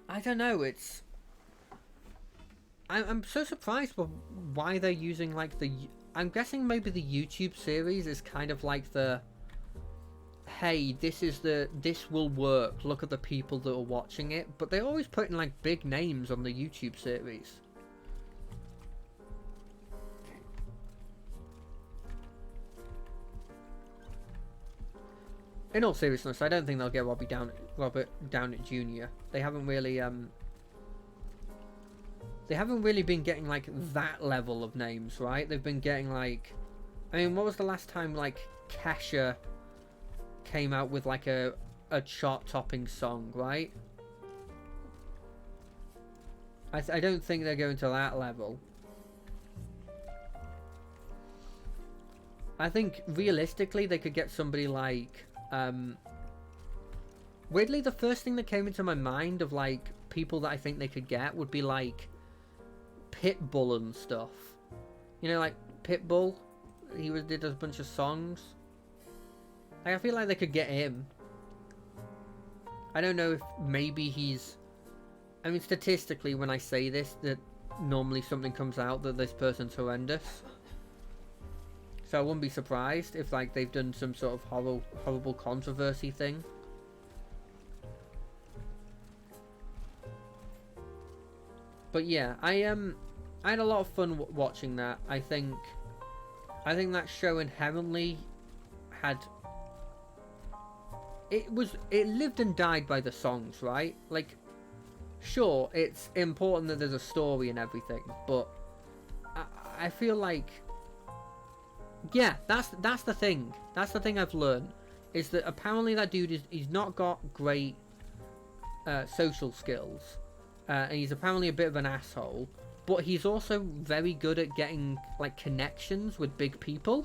I don't know, it's... I'm so surprised by why they're using, like, the... I'm guessing maybe the YouTube series is kind of like the... Hey, this will work, look at the people that are watching it, but they're always putting, like, big names on the YouTube series. In all seriousness, I don't think they'll get Robert Downey Jr. They haven't really been getting, like, that level of names, right? They've been getting, like... I mean, what was the last time, like, Kesha came out with, like, a chart-topping song, right? I don't think they're going to that level. I think, realistically, they could get somebody like... weirdly, the first thing that came into my mind of, like, people that I think they could get would be, like, Pitbull and stuff. You know, like, Pitbull, did a bunch of songs. Like, I feel like they could get him. I don't know if maybe he's... I mean, statistically, when I say this, that normally something comes out that this person's horrendous. So I wouldn't be surprised if, like, they've done some sort of horrible controversy thing. But yeah, I had a lot of fun watching that. I think that show inherently had... It lived and died by the songs, right? Like, sure, it's important that there's a story and everything, but I feel like... Yeah, that's the thing. That's the thing I've learned. Is that apparently that dude he's not got great social skills. And he's apparently a bit of an asshole. But he's also very good at getting, like, connections with big people.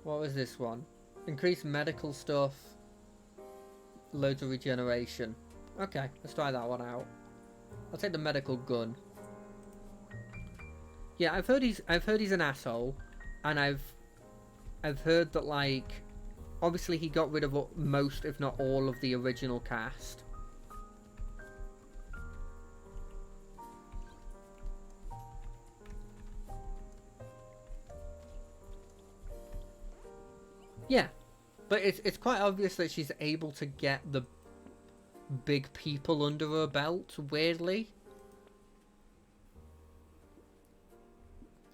What was this one? Increased medical stuff. Loads of regeneration. Okay, let's try that one out. I'll take the medical gun. Yeah, I've heard he's an asshole, and I've heard that, like, obviously he got rid of most, if not all, of the original cast. Yeah, but it's quite obvious that she's able to get the big people under her belt, weirdly.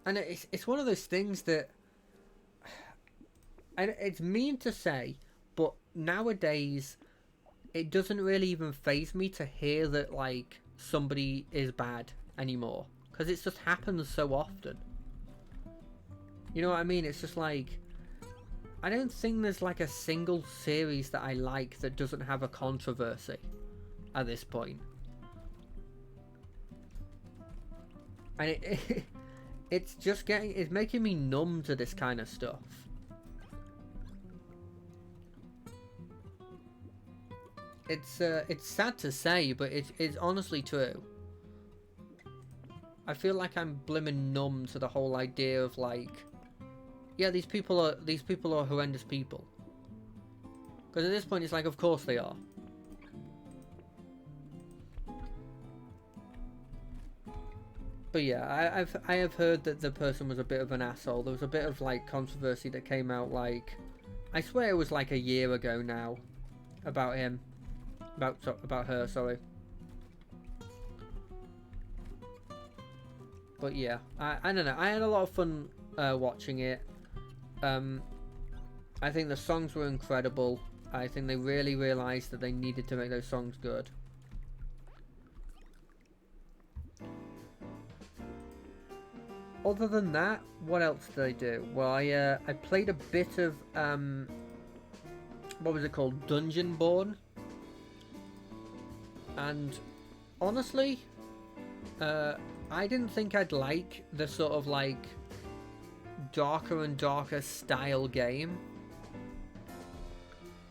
And it's one of those things that... And it's mean to say, but nowadays, it doesn't really even faze me to hear that, like, somebody is bad anymore. Because it just happens so often. You know what I mean? It's just like... I don't think there's, like, a single series that I like that doesn't have a controversy at this point. And it's just it's making me numb to this kind of stuff. It's sad to say, but it's honestly true. I feel like I'm blimmin' numb to the whole idea of like, yeah, these people are horrendous people. Because at this point, it's like, of course they are. But yeah, I have heard that the person was a bit of an asshole. There was a bit of like controversy that came out like, I swear it was like a year ago now, about him, about her. Sorry. But yeah, I don't know. I had a lot of fun watching it. I think the songs were incredible. I think they really realised that they needed to make those songs good. Other than that, what else did I do? Well, I played a bit of what was it called? Dungeonborn. And honestly, I didn't think I'd like the sort of like darker and darker style game.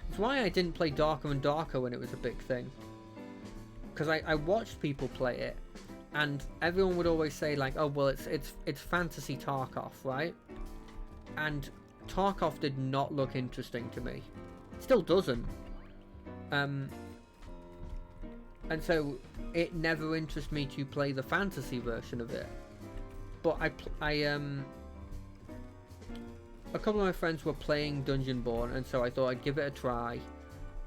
It's why I didn't play Darker and Darker when it was a big thing. Because I watched people play it, and everyone would always say like, oh well, it's fantasy Tarkov, right? And Tarkov did not look interesting to me. It still doesn't. And so it never interested me to play the fantasy version of it. But a couple of my friends were playing Dungeonborn, and so I thought I'd give it a try.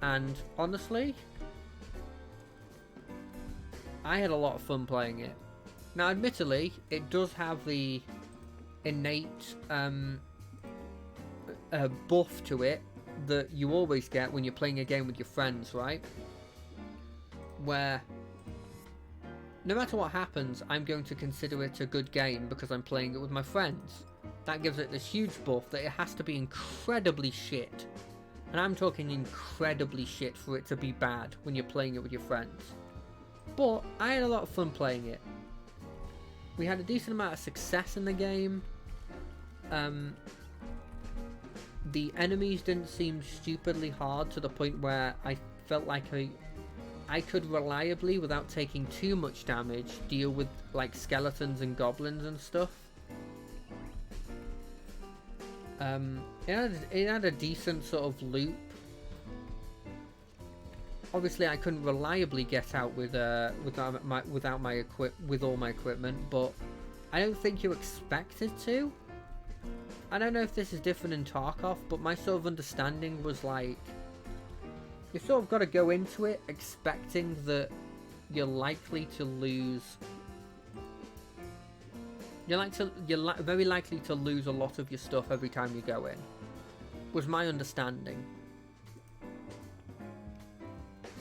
And honestly, I had a lot of fun playing it. Now, admittedly, it does have the innate buff to it that you always get when you're playing a game with your friends, right? Where no matter what happens, I'm going to consider it a good game because I'm playing it with my friends. That gives it this huge buff that it has to be incredibly shit. And I'm talking incredibly shit for it to be bad when you're playing it with your friends. But I had a lot of fun playing it. We had a decent amount of success in the game. The enemies didn't seem stupidly hard to the point where I felt like I could reliably, without taking too much damage, deal with like skeletons and goblins and stuff. It had a decent sort of loop. Obviously, I couldn't reliably get out with all my equipment, but I don't think you expected to. I don't know if this is different in Tarkov, but my sort of understanding was like, you sort of got to go into it expecting that you're likely to lose. You're very likely to lose a lot of your stuff every time you go in. Was my understanding.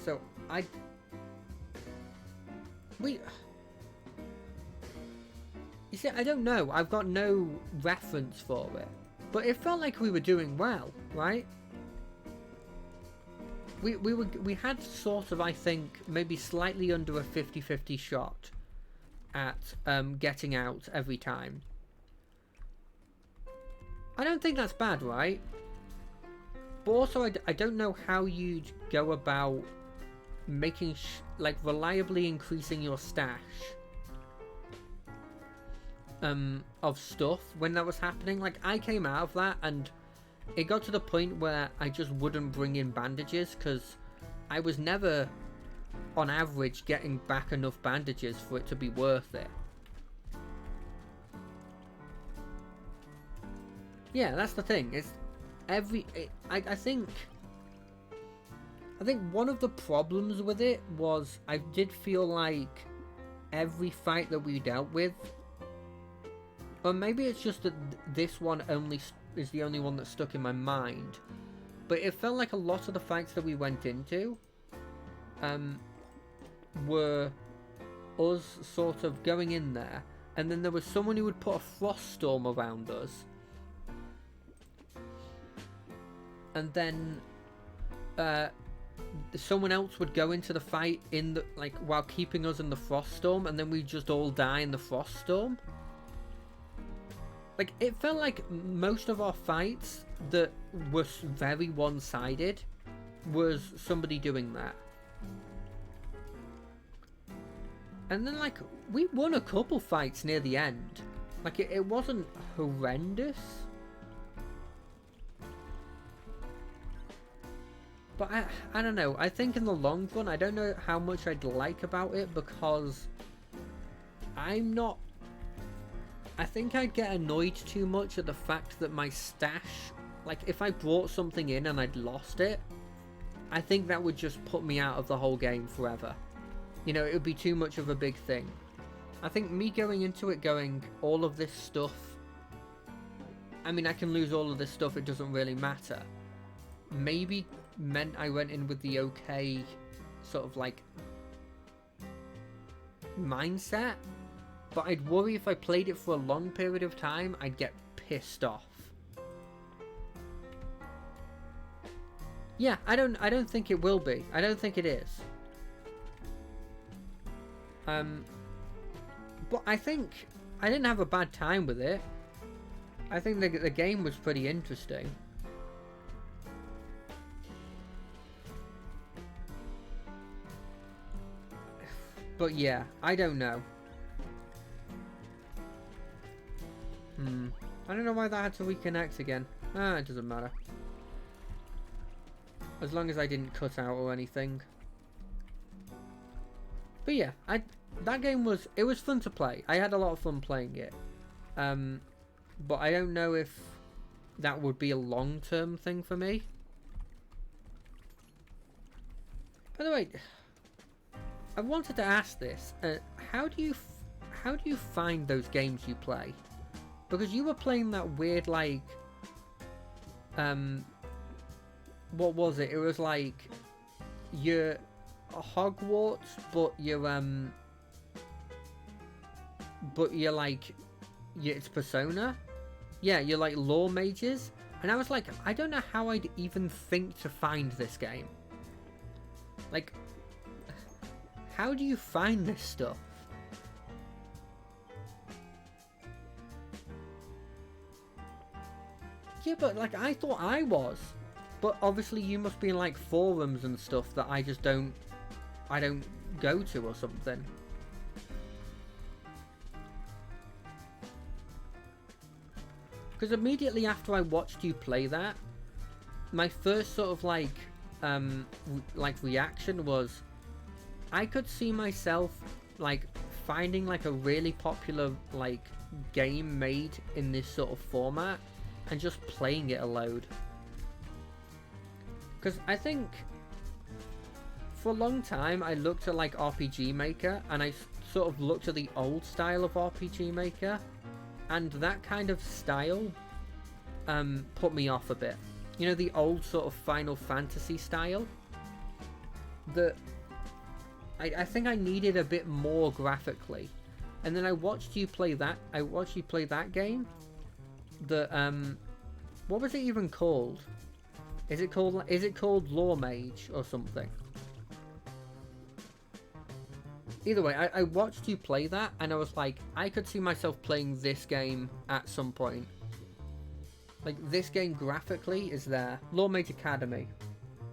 So you see, I don't know. I've got no reference for it, but it felt like we were doing well, right? We had sort of, I think, maybe slightly under a 50-50 shot at getting out every time. I don't think that's bad, right? But also, I don't know how you'd go about making like reliably increasing your stash of stuff when that was happening. Like, I came out of that and it got to the point where I just wouldn't bring in bandages because I was never on average getting back enough bandages for it to be worth it. Yeah, that's the thing. It's I think one of the problems with it was I did feel like every fight that we dealt with, or maybe it's just that this one only is the only one that stuck in my mind, but it felt like a lot of the fights that we went into were us sort of going in there, and then there was someone who would put a frost storm around us, and then someone else would go into the fight in the while keeping us in the frost storm, and then we'd just all die in the frost storm. Like, it felt like most of our fights that were very one-sided was somebody doing that. And then, like, we won a couple fights near the end. Like, it wasn't horrendous. But I don't know. I think in the long run, I don't know how much I'd like about it, because I'm not... I think I'd get annoyed too much at the fact that my stash... Like, if I brought something in and I'd lost it, I think that would just put me out of the whole game forever. You know, it would be too much of a big thing. I think me going into it going, all of this stuff... I mean, I can lose all of this stuff, it doesn't really matter. Maybe meant I went in with the okay sort of, like, mindset. But I'd worry if I played it for a long period of time, I'd get pissed off. Yeah, I don't think it will be. I don't think it is. But I think I didn't have a bad time with it. I think the game was pretty interesting. But yeah, I don't know. I don't know why that had to reconnect again. It doesn't matter. As long as I didn't cut out or anything. But yeah, that game was fun to play. I had a lot of fun playing it. But I don't know if that would be a long-term thing for me. By the way, I wanted to ask this. How do you find those games you play? Because you were playing that weird, like, what was it? It was like you're Hogwarts, but you're like, it's Persona. Yeah, you're like law mages, and I was like, I don't know how I'd even think to find this game. Like, how do you find this stuff? Yeah, but like, I thought I was. But obviously you must be in like forums and stuff that I don't go to or something. Because immediately after I watched you play that, my first sort of like reaction was, I could see myself like finding like a really popular like game made in this sort of format and just playing it a load. Because I think for a long time I looked at like RPG Maker, and I sort of looked at the old style of RPG Maker, and that kind of style put me off a bit. You know, the old sort of Final Fantasy style? That I think I needed a bit more graphically. And then I watched you play that. I watched you play that game. The what was it even called? Is it called Law Mage or something? Either way, I watched you play that, and I was like, I could see myself playing this game at some point. Like, this game graphically is there. Law Mage Academy.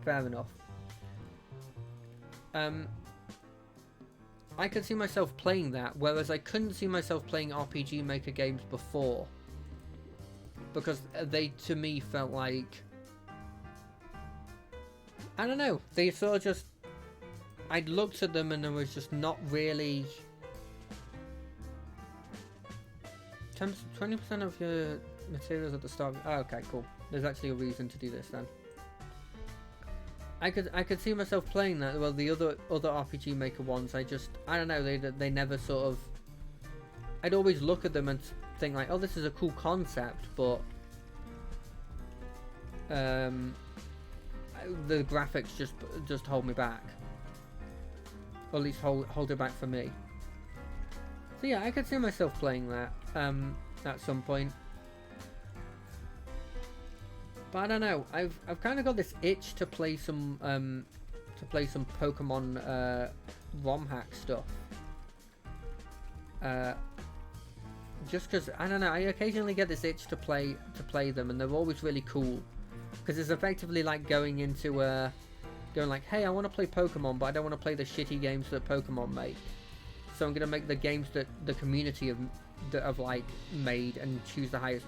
Fair enough. I could see myself playing that, whereas I couldn't see myself playing RPG Maker games before. Because they, to me, felt like... I don't know. They sort of just... I'd looked at them and there was just not really... 20% of your materials at the start... Oh, okay, cool. There's actually a reason to do this then. I could see myself playing that. Well, the other RPG Maker ones, I don't know, they never sort of... I'd always look at them and think like, oh, this is a cool concept, but... the graphics just hold me back. Or at least hold it back for me. So yeah, I could see myself playing that at some point. But I don't know. I've kind of got this itch to play some Pokemon ROM hack stuff. Just because I don't know, I occasionally get this itch to play them, and they're always really cool. Because it's effectively like going into going like, hey, I want to play Pokemon, but I don't want to play the shitty games that Pokemon make. So I'm gonna make the games that the community have like made and choose the highest.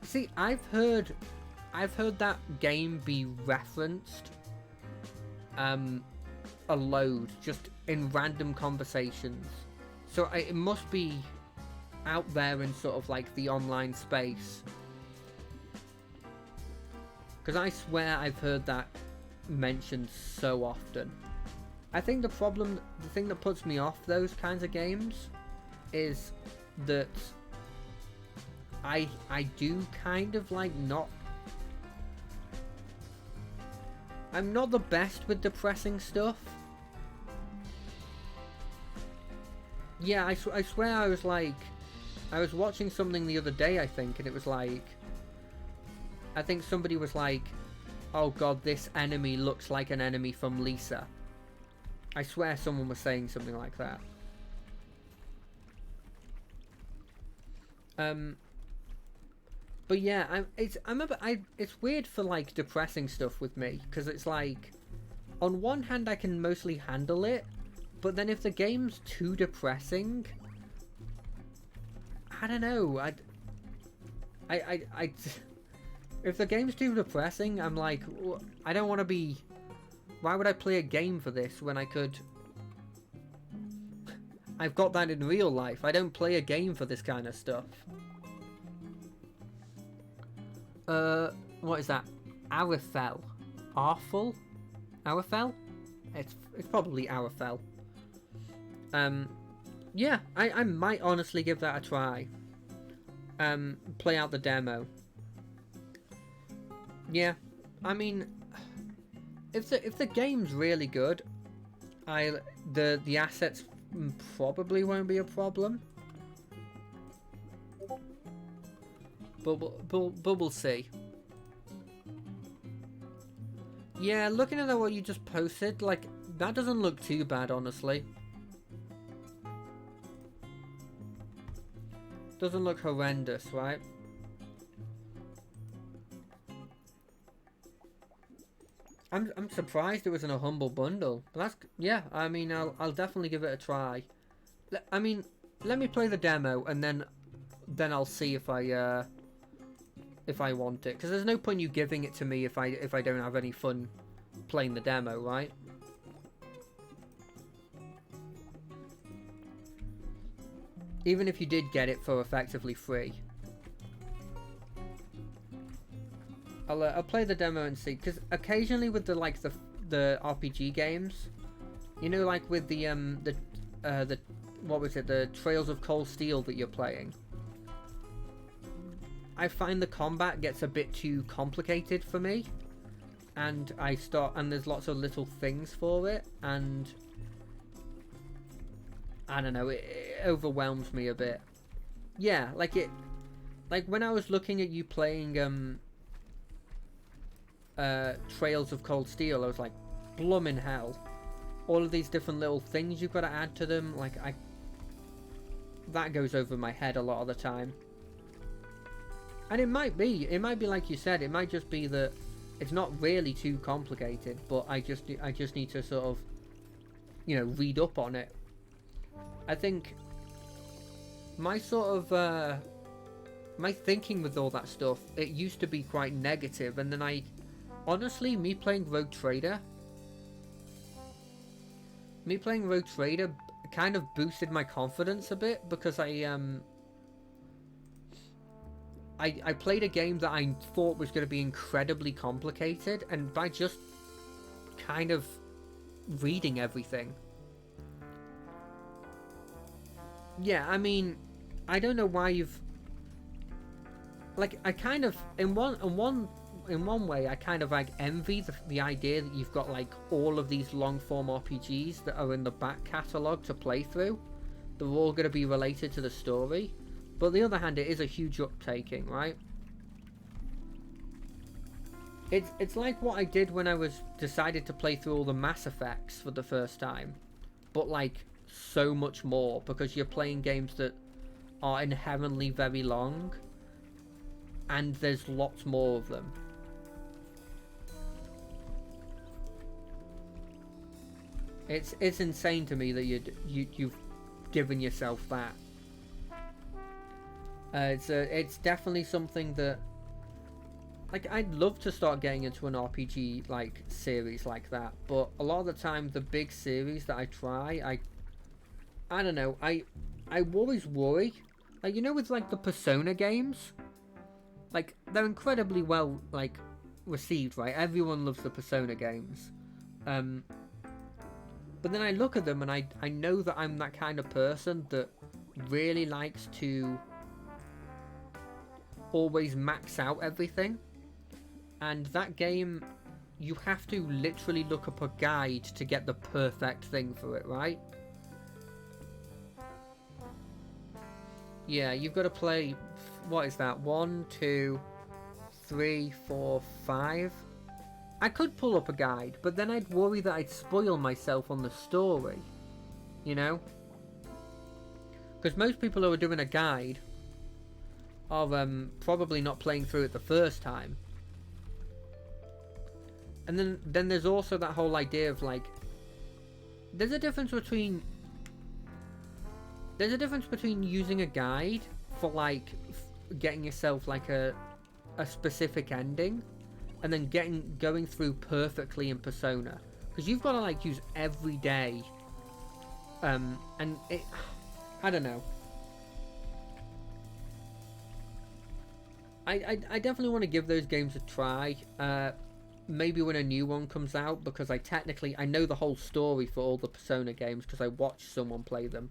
See, I've heard that game be referenced a load just in random conversations. So it must be out there in sort of like the online space. Because I swear I've heard that mentioned so often. I think the thing that puts me off those kinds of games is that I do kind of like not... I'm not the best with depressing stuff. Yeah, I swear I was like... I was watching something the other day, I think, and it was like... I think somebody was like, oh god, this enemy looks like an enemy from Lisa. I swear someone was saying something like that. But yeah, it's weird for like depressing stuff with me, because it's like, on one hand I can mostly handle it, but then if the game's too depressing, I don't know. If the game's too depressing, I'm like, I don't want to be... Why would I play a game for this when I could... I've got that in real life. I don't play a game for this kind of stuff. What is that? Arafel. Arful? Arafel? It's probably Arafel. Yeah, I might honestly give that a try. Play out the demo. Yeah, I mean, if the game's really good, the assets probably won't be a problem. But we'll see. Yeah, looking at what you just posted, like, that doesn't look too bad, honestly. Doesn't look horrendous, right? I'm surprised it was in a humble bundle. But that's, yeah, I mean, I'll definitely give it a try. I mean, let me play the demo and then I'll see if I want it, because there's no point you giving it to me if I don't have any fun playing the demo, right? Even if you did get it for effectively free. I'll play the demo and see, because occasionally with the RPG games, you know, like with the what was it, the Trails of Cold Steel that you're playing, I find the combat gets a bit too complicated for me, and there's lots of little things for it, and I don't know, it overwhelms me a bit. Yeah, like when I was looking at you playing Trails of Cold Steel, I was like, bloomin' hell. All of these different little things you've got to add to them, like, that goes over my head a lot of the time. And it might be like you said, it might just be that it's not really too complicated, but I just need to sort of, you know, read up on it. I think my sort of, my thinking with all that stuff, it used to be quite negative, and then honestly, me playing Rogue Trader kind of boosted my confidence a bit, because I played a game that I thought was going to be incredibly complicated, and by just kind of reading everything. Yeah, I mean, I don't know why you've... Like, I kind of... In one way, I kind of like envy the idea that you've got like all of these long-form RPGs that are in the back catalogue to play through. They're all going to be related to the story. But on the other hand, it is a huge uptaking, right? It's like what I did when I decided to play through all the Mass Effects for the first time. But like so much more, because you're playing games that are inherently very long. And there's lots more of them. It's insane to me that you've given yourself that. It's definitely something that, like, I'd love to start getting into an RPG like series like that, but a lot of the time the big series that I try, I don't know, I always worry, like, you know, with like the Persona games, like, they're incredibly well, like, received, right? Everyone loves the Persona games. But then I look at them and I know that I'm that kind of person that really likes to always max out everything. And that game, you have to literally look up a guide to get the perfect thing for it, right? Yeah, you've got to play, what is that? 1, 2, 3, 4, 5. I could pull up a guide, but then I'd worry that I'd spoil myself on the story. You know? Because most people who are doing a guide are probably not playing through it the first time. And then there's also that whole idea of, like, there's a difference between using a guide for, like, getting yourself like a specific ending, and then going through perfectly in Persona, because you've got to, like, use every day, and it, I don't know. I definitely want to give those games a try. Maybe when a new one comes out, because I know the whole story for all the Persona games because I watched someone play them.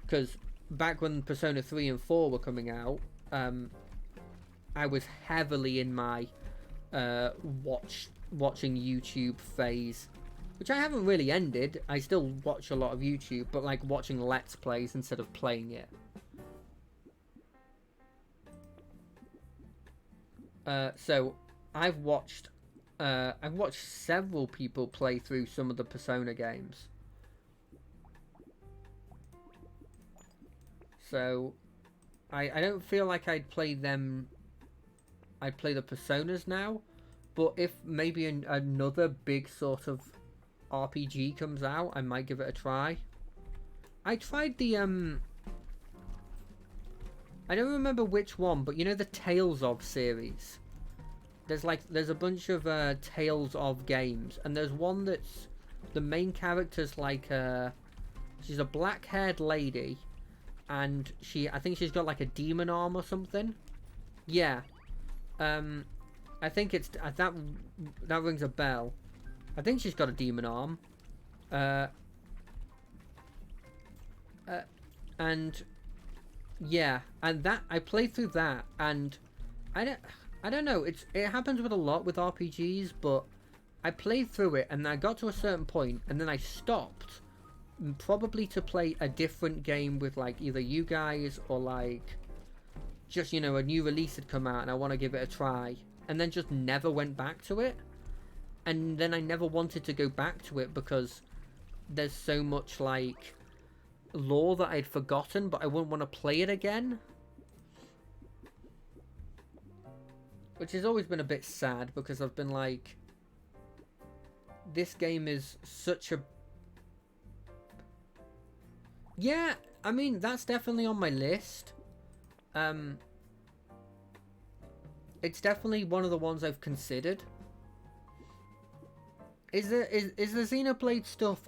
Because back when Persona 3 and 4 were coming out, I was heavily in my watching YouTube phase, which I haven't really ended. I still watch a lot of YouTube, but, like, watching Let's Plays instead of playing it. So I've watched several people play through some of the Persona games. So I don't feel like I'd play them. I'd play the Personas now, but if maybe another big sort of RPG comes out, I might give it a try. I tried the I don't remember which one, but you know the Tales of series? There's a bunch of Tales of games, and there's one that's, the main character's like she's a black-haired lady, and I think she's got like a demon arm or something. Yeah. I think it's that rings a bell. I think she's got a demon arm. And yeah, and that I played through that, and I don't know. It happens with a lot with RPGs, but I played through it and I got to a certain point, and then I stopped, probably to play a different game with, like, either you guys or, like, just, you know, a new release had come out and I want to give it a try, and then just never went back to it. And then I never wanted to go back to it because there's so much, like, lore that I'd forgotten, but I wouldn't want to play it again. Which has always been a bit sad, because I've been like, this game is such a... Yeah, I mean, that's definitely on my list. It's definitely one of the ones I've considered. Is the Xenoblade stuff...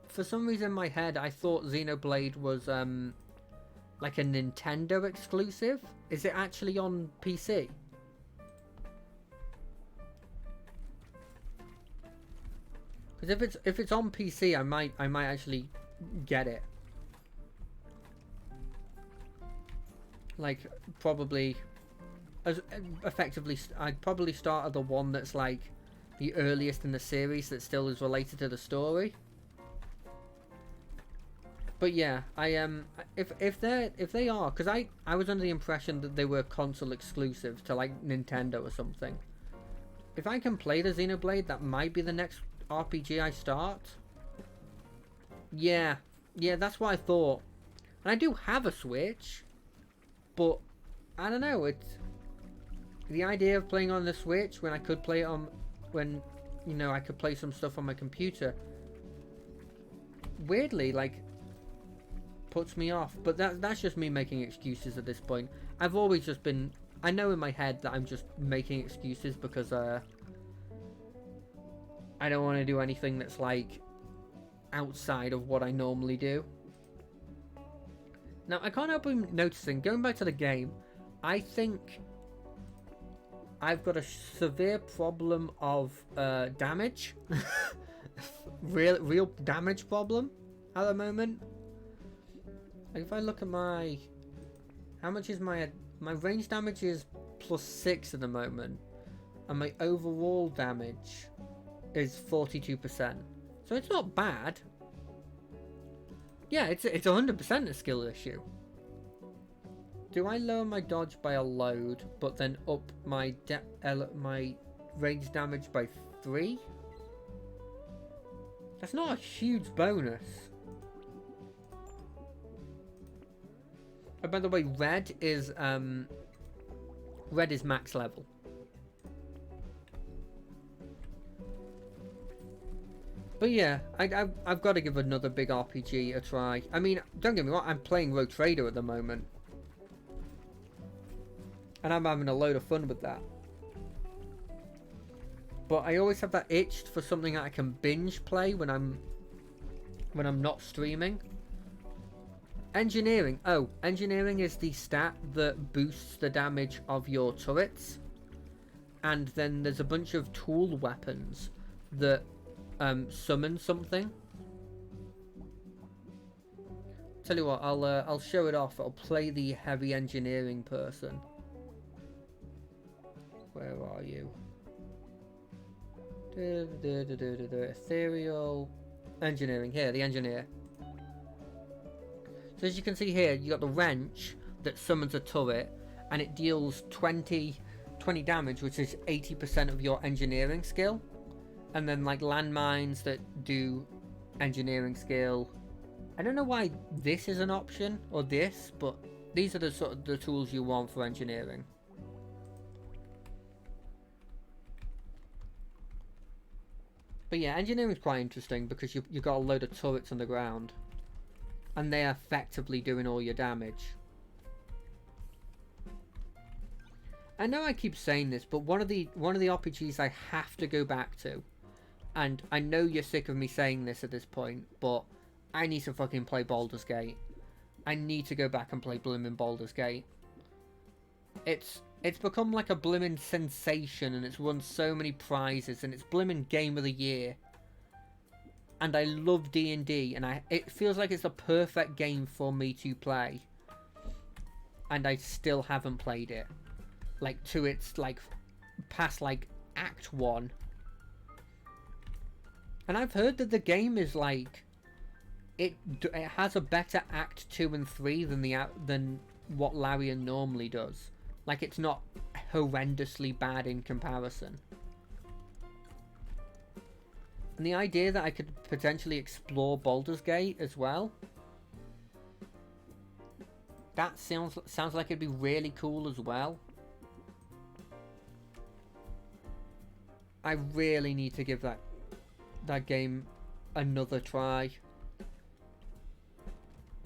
For some reason in my head, I thought Xenoblade was, like a Nintendo exclusive. Is it actually on PC? Because if it's on PC, I might actually get it. Like, probably, as effectively, I'd probably start at the one that's like the earliest in the series that still is related to the story. But yeah, if they are, because I was under the impression that they were console exclusive to, like, Nintendo or something. If I can play the Xenoblade, that might be the next RPG I start. Yeah, that's what I thought. And I do have a Switch, but I don't know. It's the idea of playing on the Switch when I could play it on, when you know, I could play some stuff on my computer. Weirdly, like, puts me off. But that's just me making excuses at this point. I've always just been... I know in my head that I'm just making excuses because I don't want to do anything that's, like, outside of what I normally do. Now, I can't help but noticing, going back to the game, I think I've got a severe problem of damage. real damage problem at the moment. Like if I look at my... How much is my range damage is +6 at the moment. And my overall damage is 42%. So it's not bad. Yeah, it's 100% a skill issue. Do I lower my dodge by a load, but then up my range damage by 3? That's not a huge bonus. Oh, by the way, red is max level. But yeah, I've got to give another big RPG a try. I mean, don't get me wrong, I'm playing Brotato at the moment. And I'm having a load of fun with that. But I always have that itch for something that I can binge play when I'm not streaming. Engineering. Oh, engineering is the stat that boosts the damage of your turrets. And then there's a bunch of tool weapons that summon something. Tell you what, I'll show it off. I'll play the heavy engineering person. Where are you? Ethereal engineering. Here, the engineer. So as you can see here, you got the wrench that summons a turret, and it deals 20 damage, which is 80% of your engineering skill. And then like landmines that do engineering skill. I don't know why this is an option, or this, but these are the sort of the tools you want for engineering. But yeah, engineering is quite interesting because you've got a load of turrets on the ground. And they are effectively doing all your damage. I know I keep saying this, but one of the RPGs I have to go back to, and I know you're sick of me saying this at this point, but I need to fucking play Baldur's Gate. I need to go back and play blimmin' Baldur's Gate. It's become like a blimmin' sensation, and it's won so many prizes, and it's blimmin' Game of the Year. And I love D&D, and it feels like it's a perfect game for me to play. And I still haven't played it. Like, to its, like, past, like, Act 1. And I've heard that the game is, like, it has a better Act 2 and 3 than what Larian normally does. Like, it's not horrendously bad in comparison. And the idea that I could potentially explore Baldur's Gate as well, that sounds like it'd be really cool as well. I really need to give that game another try.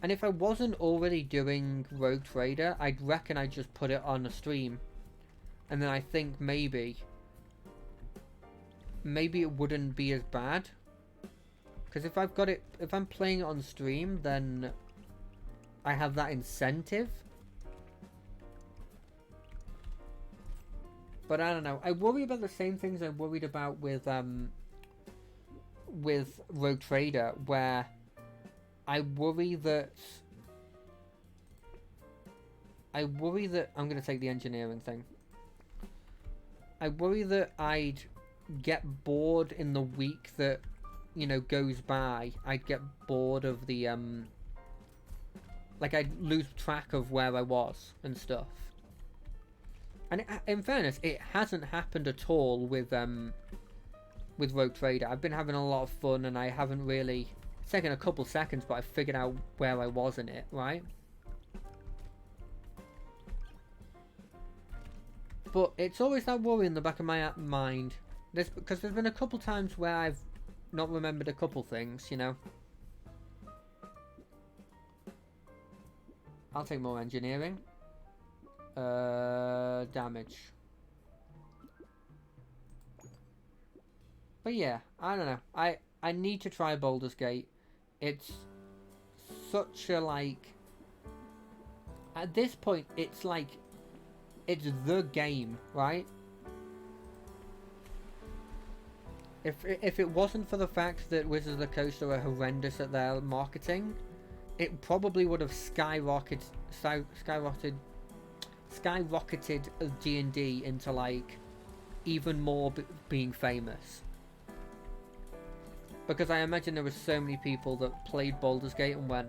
And if I wasn't already doing Rogue Trader, I'd reckon I'd just put it on a stream. And then I think maybe it wouldn't be as bad. Because if I'm playing it on stream, then I have that incentive. But I don't know. I worry about the same things I worried about with Rogue Trader, where I worry that I'm going to take the engineering thing. I worry that I'd get bored in the week that, you know, goes by. I'd get bored of the like I'd lose track of where I was and stuff. And in fairness, it hasn't happened at all with Rogue Trader. I've been having a lot of fun, and I haven't really... It's taken a couple seconds, but I figured out where I was in it, right? But it's always that worry in the back of my mind because there's been a couple times where I've not remembered a couple things, you know. I'll take more engineering. Damage. But yeah, I don't know. I need to try Baldur's Gate. It's such a, like, at this point, it's like, it's the game, right? If it wasn't for the fact that Wizards of the Coast are horrendous at their marketing, it probably would have skyrocketed D&D into, like, even more being famous. Because I imagine there were so many people that played Baldur's Gate and went,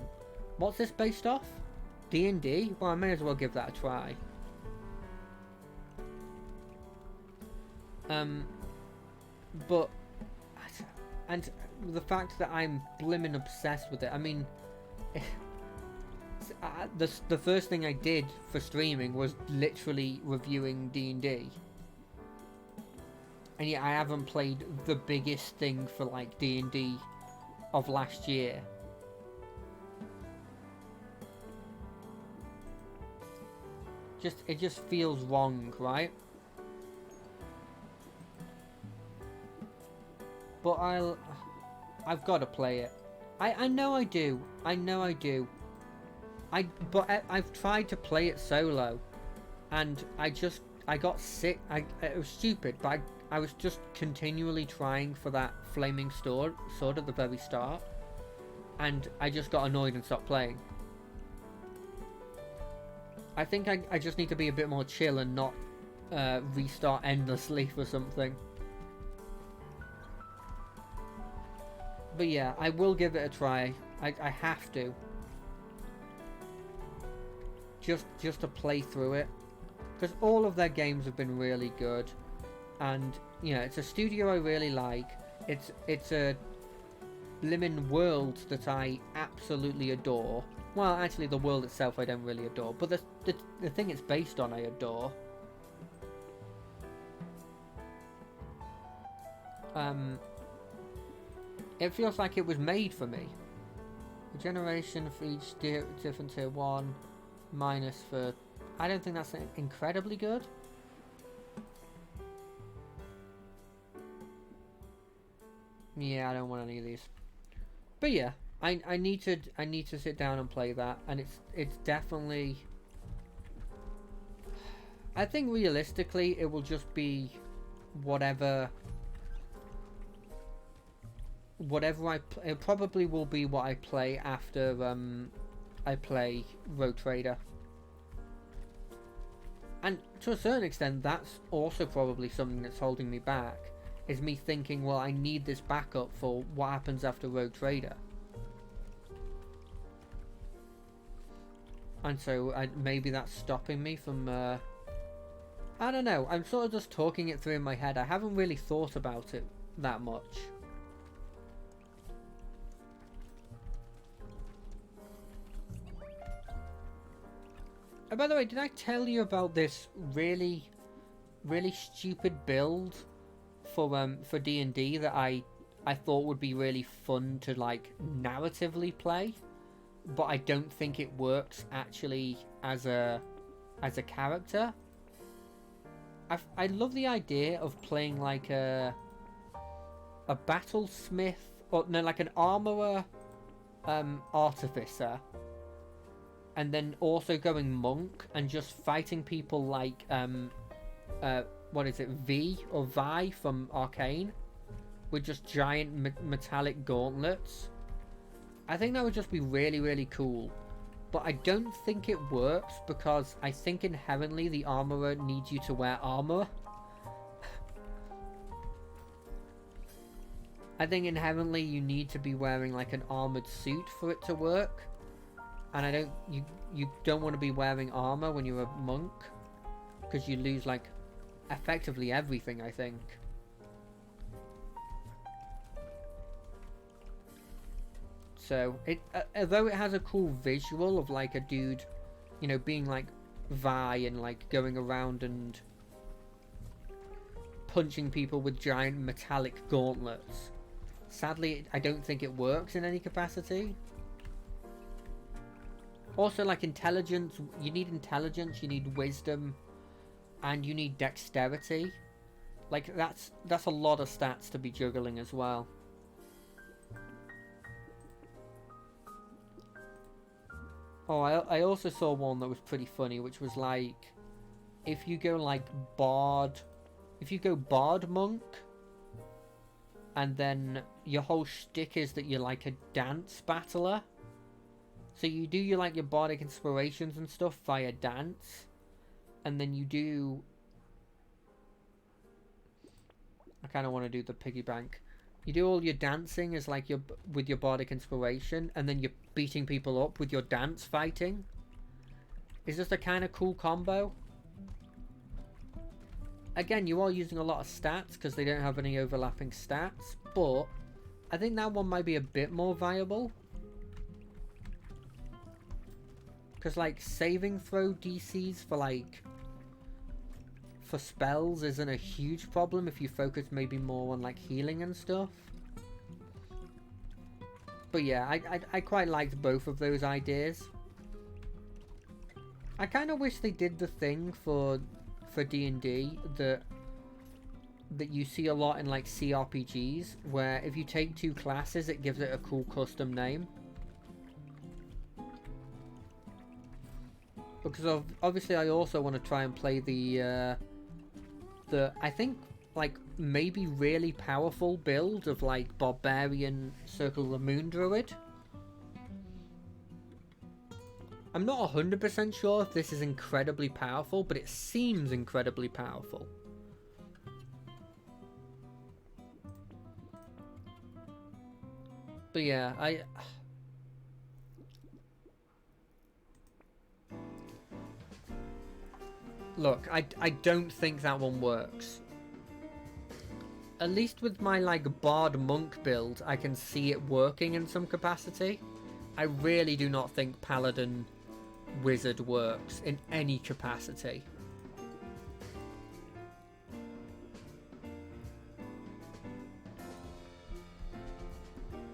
what's this based off? D&D? Well, I may as well give that a try. But, and the fact that I'm blimmin' obsessed with it, I mean, the first thing I did for streaming was literally reviewing D&D. And yet I haven't played the biggest thing for, like, D&D of last year. It just feels wrong, right? But I've got to play it. I know I do. I know I do. But I've tried to play it solo, and I got sick. It was stupid, but I was just continually trying for that flaming sword at the very start, and I just got annoyed and stopped playing. I think I just need to be a bit more chill and not restart endlessly for something. But yeah, I will give it a try. I have to. Just to play through it. Because all of their games have been really good. And, you know, it's a studio I really like. It's a living world that I absolutely adore. Well, actually, the world itself I don't really adore. But the thing it's based on I adore. It feels like it was made for me. Regeneration for each different tier 1. Minus for... I don't think that's incredibly good. Yeah, I don't want any of these. But yeah, I need to sit down and play that, and it's definitely... I think realistically it will just be whatever it probably will be what I play after I play Rogue Trader. And to a certain extent that's also probably something that's holding me back, is me thinking, well, I need this backup for what happens after Rogue Trader. And so maybe that's stopping me from I don't know, I'm sort of just talking it through in my head. I haven't really thought about it that much. By the way, did I tell you about this really stupid build for D&D that I thought would be really fun to, like, narratively play, but I don't think it works actually as a character? I love the idea of playing like a battlesmith, or no, like an armorer, artificer, and then also going monk and just fighting people like what is it, V or Vi from Arcane, with just giant metallic gauntlets. I think that would just be really cool. But I don't think it works, because I think inherently the armorer needs you to wear armor. I think inherently you need to be wearing like an armored suit for it to work. And you don't want to be wearing armor when you're a monk, because you lose like effectively everything, I think. So although it has a cool visual of like a dude, you know, being like Vi and like going around and punching people with giant metallic gauntlets. Sadly, I don't think it works in any capacity. Also, like intelligence, you need wisdom, and you need dexterity. Like, that's a lot of stats to be juggling as well. Oh, I also saw one that was pretty funny, which was like, if you go like Bard Monk, and then your whole shtick is that you're like a dance battler. So you do your bardic inspirations and stuff via dance, and then you do... I kind of want to do the piggy bank. You do all your dancing as like with your bardic inspiration, and then you're beating people up with your dance fighting. Is this a kind of cool combo? Again, you are using a lot of stats because they don't have any overlapping stats, but I think that one might be a bit more viable. Because like saving throw DCs for spells isn't a huge problem if you focus maybe more on like healing and stuff. But yeah, I quite liked both of those ideas. I kind of wish they did the thing for D&D that you see a lot in like CRPGs, where if you take two classes it gives it a cool custom name. Because obviously I also want to try and play the I think like maybe really powerful build of like Barbarian Circle of the Moon Druid. I'm not 100% sure if this is incredibly powerful, but it seems incredibly powerful. But yeah, Look, I don't think that one works. At least with my like Bard Monk build, I can see it working in some capacity. I really do not think Paladin Wizard works in any capacity.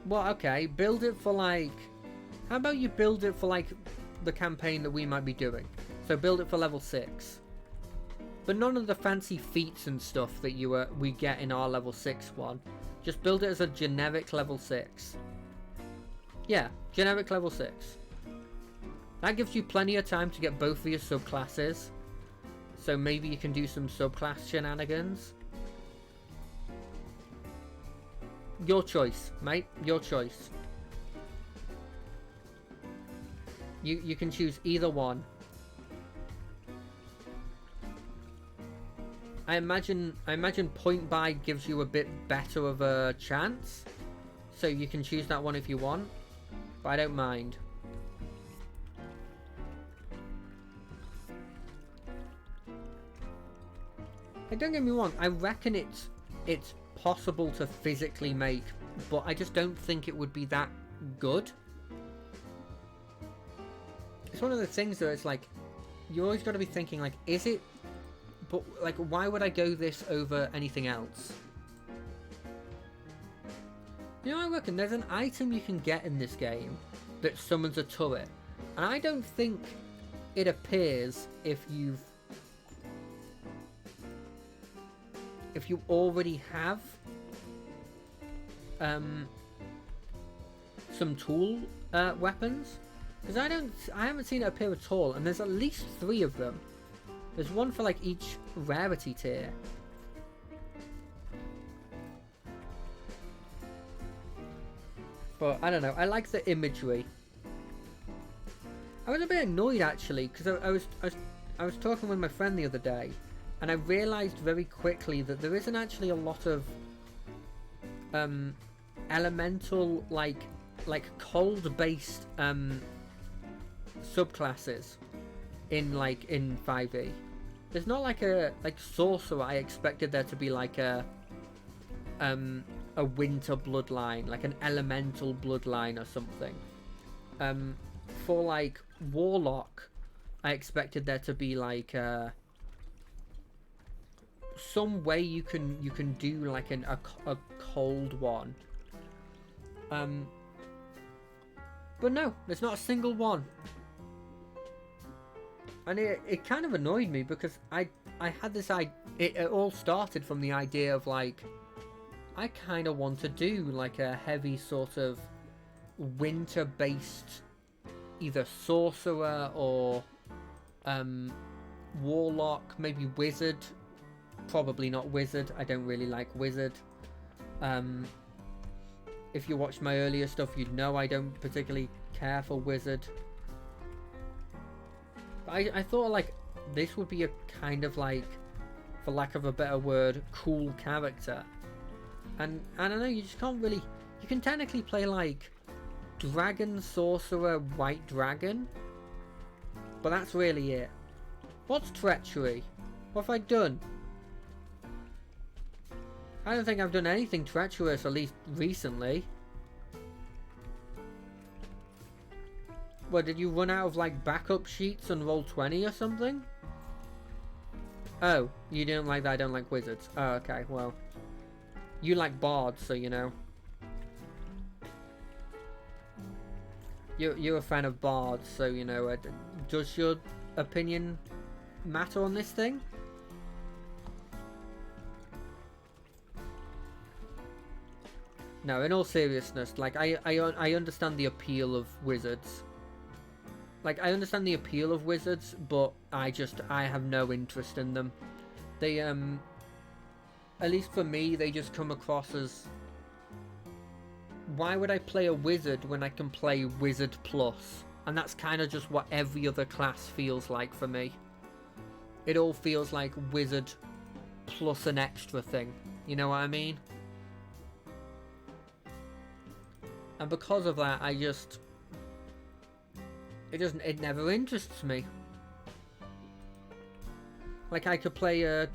Well, okay, build it for like... How about you build it for like the campaign that we might be doing? So build it for level 6. But none of the fancy feats and stuff that we get in our level 6 one. Just build it as a generic level 6. Yeah, generic level 6. That gives you plenty of time to get both of your subclasses. So maybe you can do some subclass shenanigans. Your choice, mate. Your choice. You can choose either one. I imagine point buy gives you a bit better of a chance, so you can choose that one if you want, but I don't mind. And don't get me wrong, I reckon it's possible to physically make, but I just don't think it would be that good. It's one of the things that it's like, you always got to be thinking like, is it? But like, why would I go this over anything else? You know, I reckon there's an item you can get in this game that summons a turret, and I don't think it appears if you already have some tool weapons, because I haven't seen it appear at all, and there's at least 3 of them. There's one for like each rarity tier. But I don't know, I like the imagery. I was a bit annoyed actually, because I was talking with my friend the other day, and I realised very quickly that there isn't actually a lot of elemental like cold based subclasses in 5e. There's not like a sorcerer. I expected there to be like a winter bloodline, like an elemental bloodline or something. For like warlock, I expected there to be like some way you can do like a cold one. But no, there's not a single one. And it kind of annoyed me because I had this idea. It all started from the idea of like, I kind of want to do like a heavy sort of winter-based either sorcerer or warlock, maybe wizard. Probably not wizard. I don't really like wizard. If you watch my earlier stuff, you'd know I don't particularly care for wizard. But I thought like this would be a kind of like, for lack of a better word, cool character. And I don't know, you just can't really... You can technically play like Dragon, Sorcerer, White Dragon. But that's really it. What's Treachery? What have I done? I don't think I've done anything treacherous, at least recently. What, did you run out of like backup sheets on Roll20 or something? Oh, you don't like that? I don't like wizards. Oh, okay, well. You like bards, so you know. You're a fan of bards, so you know. Does your opinion matter on this thing? No, in all seriousness, like I understand the appeal of wizards. Like I understand the appeal of wizards, but I have no interest in them. They at least for me, they just come across as, why would I play a wizard when I can play Wizard Plus? And that's kind of just what every other class feels like for me. It all feels like wizard plus an extra thing. You know what I mean? And because of that, it never interests me. Like I could play a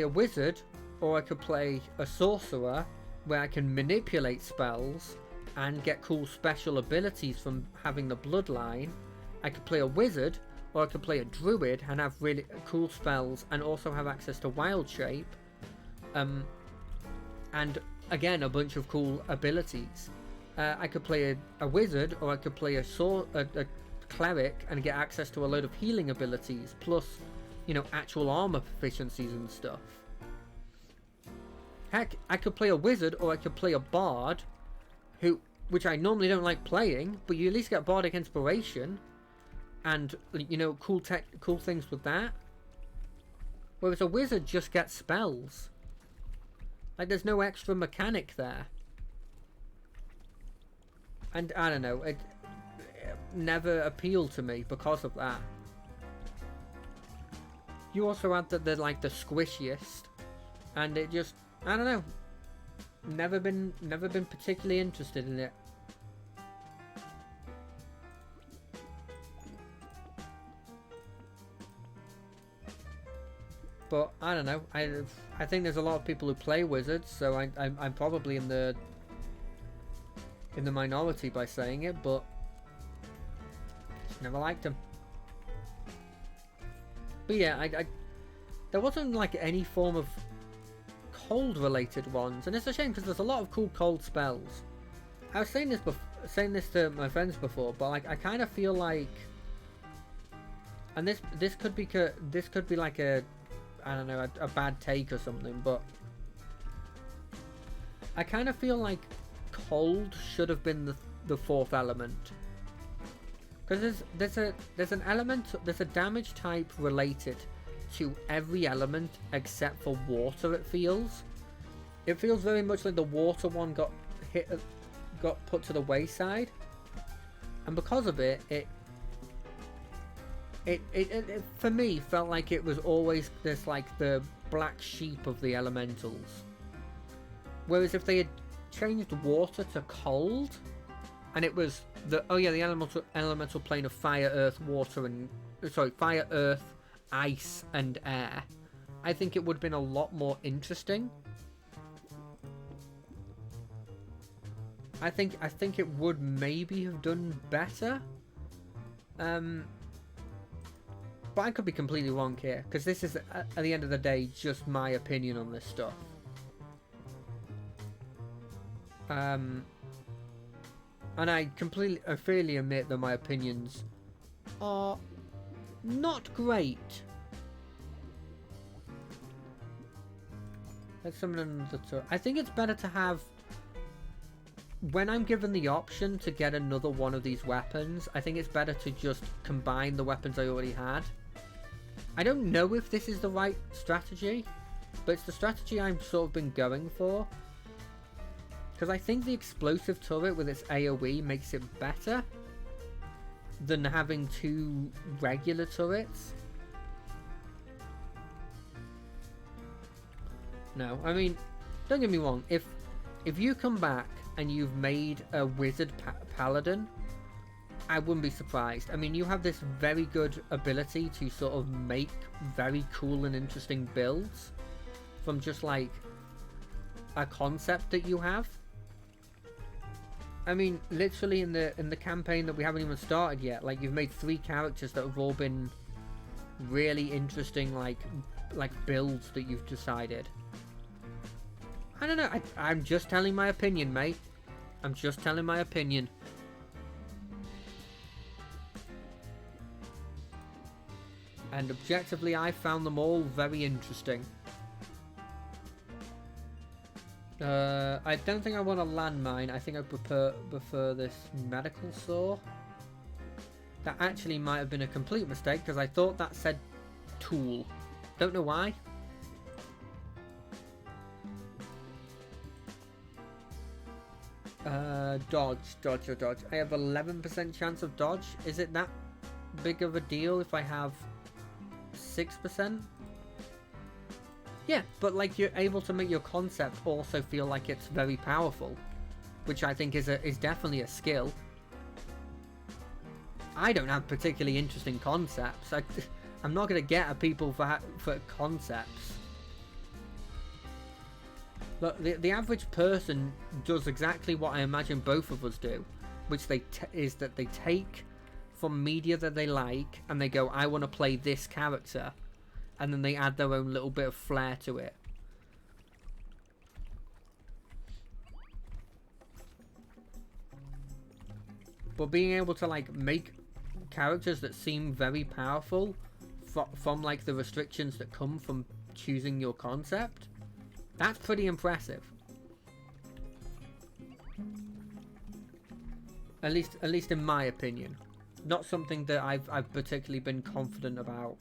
wizard, or I could play a sorcerer, where I can manipulate spells and get cool special abilities from having the bloodline. I could play a wizard, or I could play a druid and have really cool spells and also have access to wild shape. And again, a bunch of cool abilities. I could play a wizard, or I could play a cleric and get access to a load of healing abilities, plus, you know, actual armor proficiencies and stuff. Heck, I could play a wizard, or I could play a bard, which I normally don't like playing, but you at least get bardic inspiration, and you know, cool things with that. Whereas a wizard just gets spells. Like there's no extra mechanic there. And I don't know, it never appealed to me because of that. You also had that they're like the squishiest, and it just, I don't know, never been particularly interested in it. But I don't know. I think there's a lot of people who play wizards, so I'm probably in the minority by saying it, but just never liked them. But yeah, there wasn't like any form of cold related ones, and it's a shame because there's a lot of cool cold spells. I was saying this to my friends before, but like I kind of feel like, and this could be like a, I don't know, a bad take or something, but I kind of feel like cold should have been the fourth element, because there's a damage type related to every element except for water. It feels very much like the water one got put to the wayside, and because of it for me felt like it was always this like the black sheep of the elementals. Whereas if they had changed water to cold, and it was the elemental plane of fire, earth, ice and air, I think it would have been a lot more interesting. I think it would maybe have done better. But I could be completely wrong here, because this is, at the end of the day, just my opinion on this stuff. And I freely admit that my opinions are not great. Let's summon another turret. I think it's better to have, when I'm given the option to get another one of these weapons, I think it's better to just combine the weapons I already had. I don't know if this is the right strategy, but it's the strategy I've sort of been going for. Because I think the explosive turret with its AoE makes it better than having two regular turrets. No, I mean, don't get me wrong. If you come back and you've made a wizard paladin, I wouldn't be surprised. I mean, you have this very good ability to sort of make very cool and interesting builds from just like a concept that you have. I mean, literally in the campaign that we haven't even started yet, like you've made 3 characters that have all been really interesting, like builds that you've decided. I don't know. I'm just telling my opinion, mate. I'm just telling my opinion. And objectively, I found them all very interesting. I don't think I want a landmine. I think I prefer this medical saw. That actually might have been a complete mistake because I thought that said tool. Don't know why. Dodge. I have 11% chance of dodge. Is it that big of a deal if I have 6%? Yeah, but like you're able to make your concept also feel like it's very powerful, which I think is definitely a skill. I don't have particularly interesting concepts. I'm not going to get at people for concepts. Look, the average person does exactly what I imagine both of us do, which is that they take from media that they like and they go, I want to play this character. And then they add their own little bit of flair to it. But being able to like make characters that seem very powerful from like the restrictions that come from choosing your concept, that's pretty impressive. At least in my opinion. Not something that I've particularly been confident about.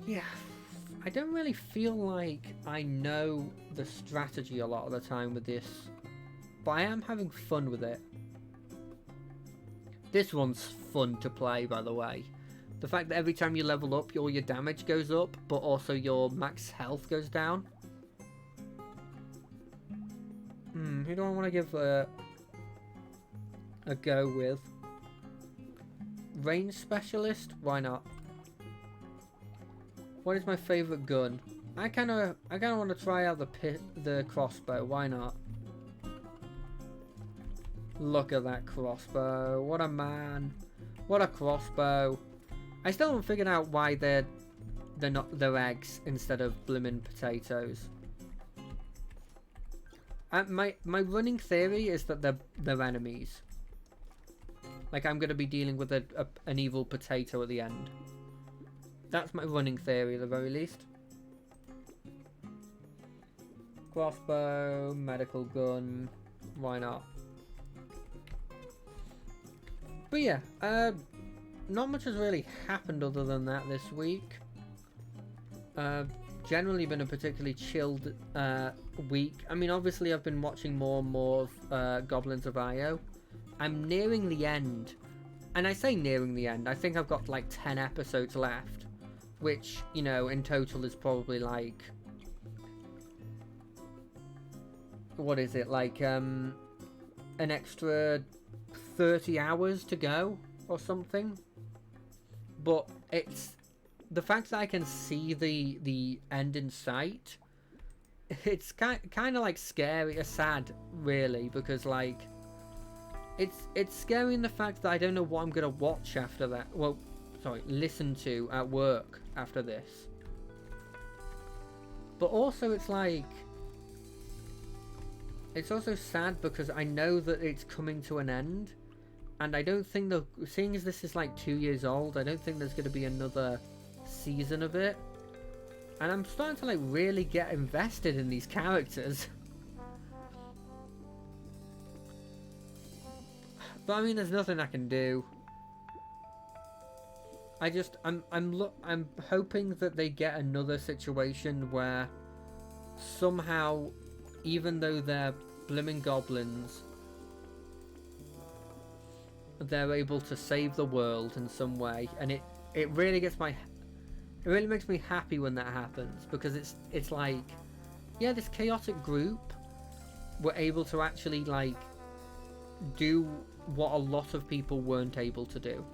Yeah, I don't really feel like I know the strategy a lot of the time with this, but I am having fun with it. This one's fun to play, by the way. The fact that every time you level up, all your damage goes up, but also your max health goes down. Who do I want to give a go with? Range specialist? Why not? What is my favourite gun? I kind of want to try out the crossbow. Why not? Look at that crossbow. What a man. What a crossbow. I still haven't figured out why they're eggs instead of blimmin' potatoes. My running theory is that they're enemies. Like I'm gonna be dealing with an evil potato at the end. That's my running theory at the very least. Crossbow, medical gun, why not? But yeah, not much has really happened other than that this week. Generally been a particularly chilled week. I mean, obviously I've been watching more and more of Goblins of Io. I'm nearing the end. And I say nearing the end, I think I've got like 10 episodes left. Which, you know, in total is probably like... What is it? Like, an extra 30 hours to go or something. But it's... The fact that I can see the end in sight, it's kind of like scary, sad, really, because like it's scary in the fact that I don't know what I'm gonna watch after that. Well, sorry, listen to at work after this. But also it's like, it's also sad because I know that it's coming to an end, and I don't think seeing as this is like 2 years old, I don't think there's gonna be another season of it. And I'm starting to like really get invested in these characters. But I mean, there's nothing I can do. I'm hoping that they get another situation where somehow, even though they're blimmin' goblins, they're able to save the world in some way, and it really makes me happy when that happens, because it's like, yeah, this chaotic group were able to actually like do what a lot of people weren't able to do.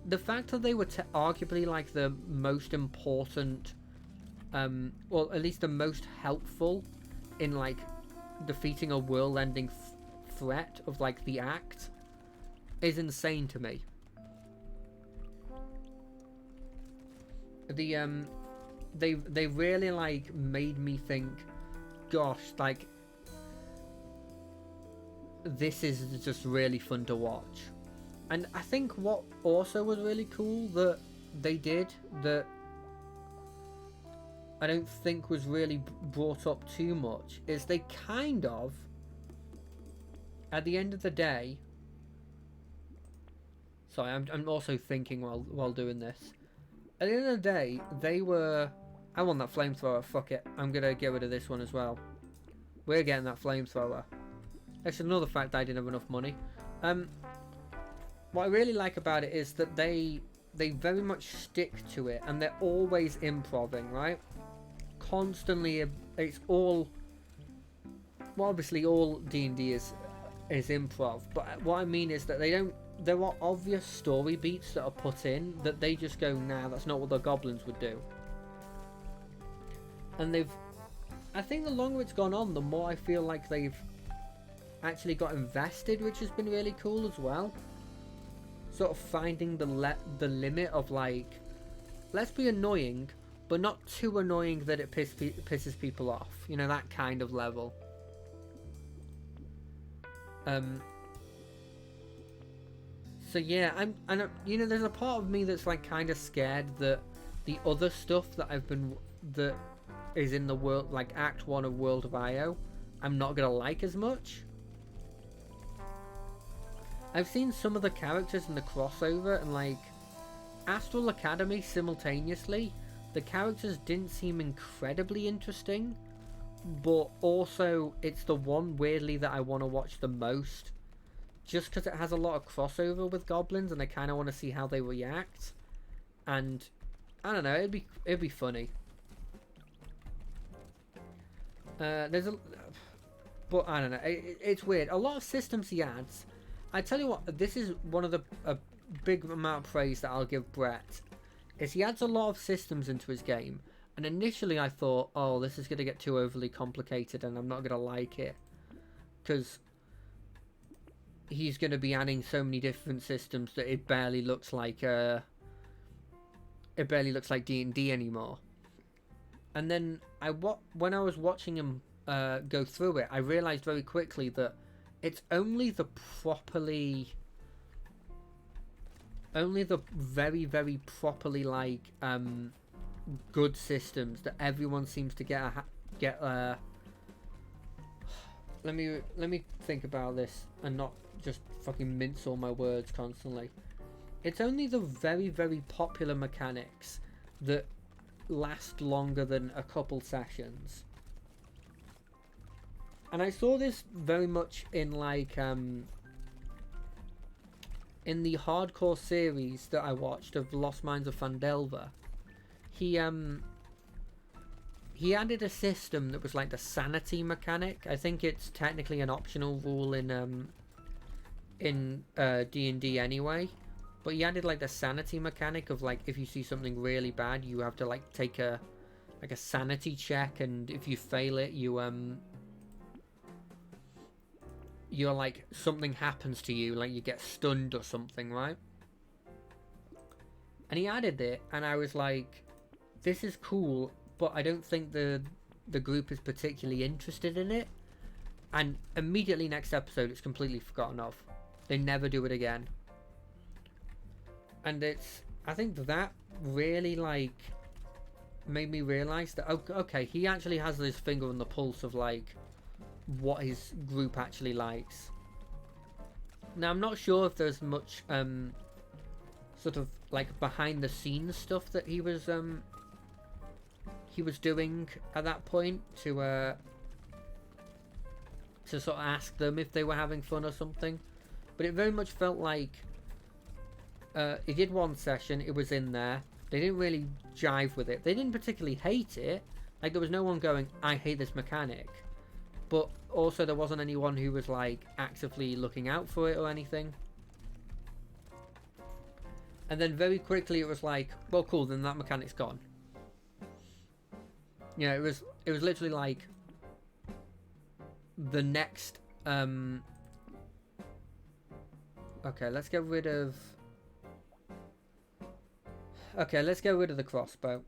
The fact that they were arguably like the most important, well, at least the most helpful in like defeating a world-ending threat of like the Act, is insane to me. They really like made me think, gosh, like this is just really fun to watch. And I think what also was really cool that they did, that I don't think was really brought up too much, is they kind of, at the end of the day, sorry, I'm also thinking while doing this. At the end of the day, they were, I want that flamethrower, fuck it, I'm gonna get rid of this one as well. We're getting that flamethrower. That's another fact I didn't have enough money. What I really like about it is that they very much stick to it, and they're always improving, right? Constantly, it's all, well, obviously all D&D is improv, but what I mean is that there are obvious story beats that are put in that they just go, nah, that's not what the goblins would do. And I think the longer it's gone on, the more I feel like they've actually got invested, which has been really cool as well. Sort of finding the limit of like, let's be annoying, but not too annoying that it pisses people off. You know, that kind of level. So yeah, you know, there's a part of me that's like kind of scared that the other stuff that is in the world, like Act 1 of World of IO, I'm not gonna like as much. I've seen some of the characters in the crossover, and like Astral Academy simultaneously, the characters didn't seem incredibly interesting, but also it's the one weirdly that I want to watch the most, just because it has a lot of crossover with goblins, and I kind of want to see how they react. And I don't know, it'd be funny. But I don't know, it's weird. A lot of systems he adds. I tell you what, this is one of a big amount of praise that I'll give Brett, is he adds a lot of systems into his game, and initially I thought, oh, this is going to get too overly complicated and I'm not going to like it, because he's going to be adding so many different systems that it barely looks like D&D anymore. And then when I was watching him go through it, I realized very quickly that it's only the very, very properly like good systems that everyone seems to get. Let me think about this and not just fucking mince all my words constantly. It's only the very, very popular mechanics that last longer than a couple sessions. And I saw this very much in like in the hardcore series that I watched of Lost Mines of Phandelver. He added a system that was like the sanity mechanic. I think it's technically an optional rule in D&D anyway. But he added like the sanity mechanic of like, if you see something really bad, you have to like take a sanity check, and if you fail it, you're like, something happens to you, like you get stunned or something, right? And he added it, and I was like, this is cool, but I don't think the group is particularly interested in it. And immediately next episode, it's completely forgotten of. They never do it again. And I think that really, like, made me realise that, okay, he actually has his finger on the pulse of, like, what his group actually likes. Now, I'm not sure if there's much, sort of, like, behind the scenes stuff that he was doing at that point to sort of ask them if they were having fun or something. But it very much felt like he did one session, it was in there, they didn't really jive with it, they didn't particularly hate it, like there was no one going, I hate this mechanic, but also there wasn't anyone who was like actively looking out for it or anything. And then very quickly it was like, well, cool, then that mechanic's gone. You know, it was literally like the next okay, let's get rid of the crossbow.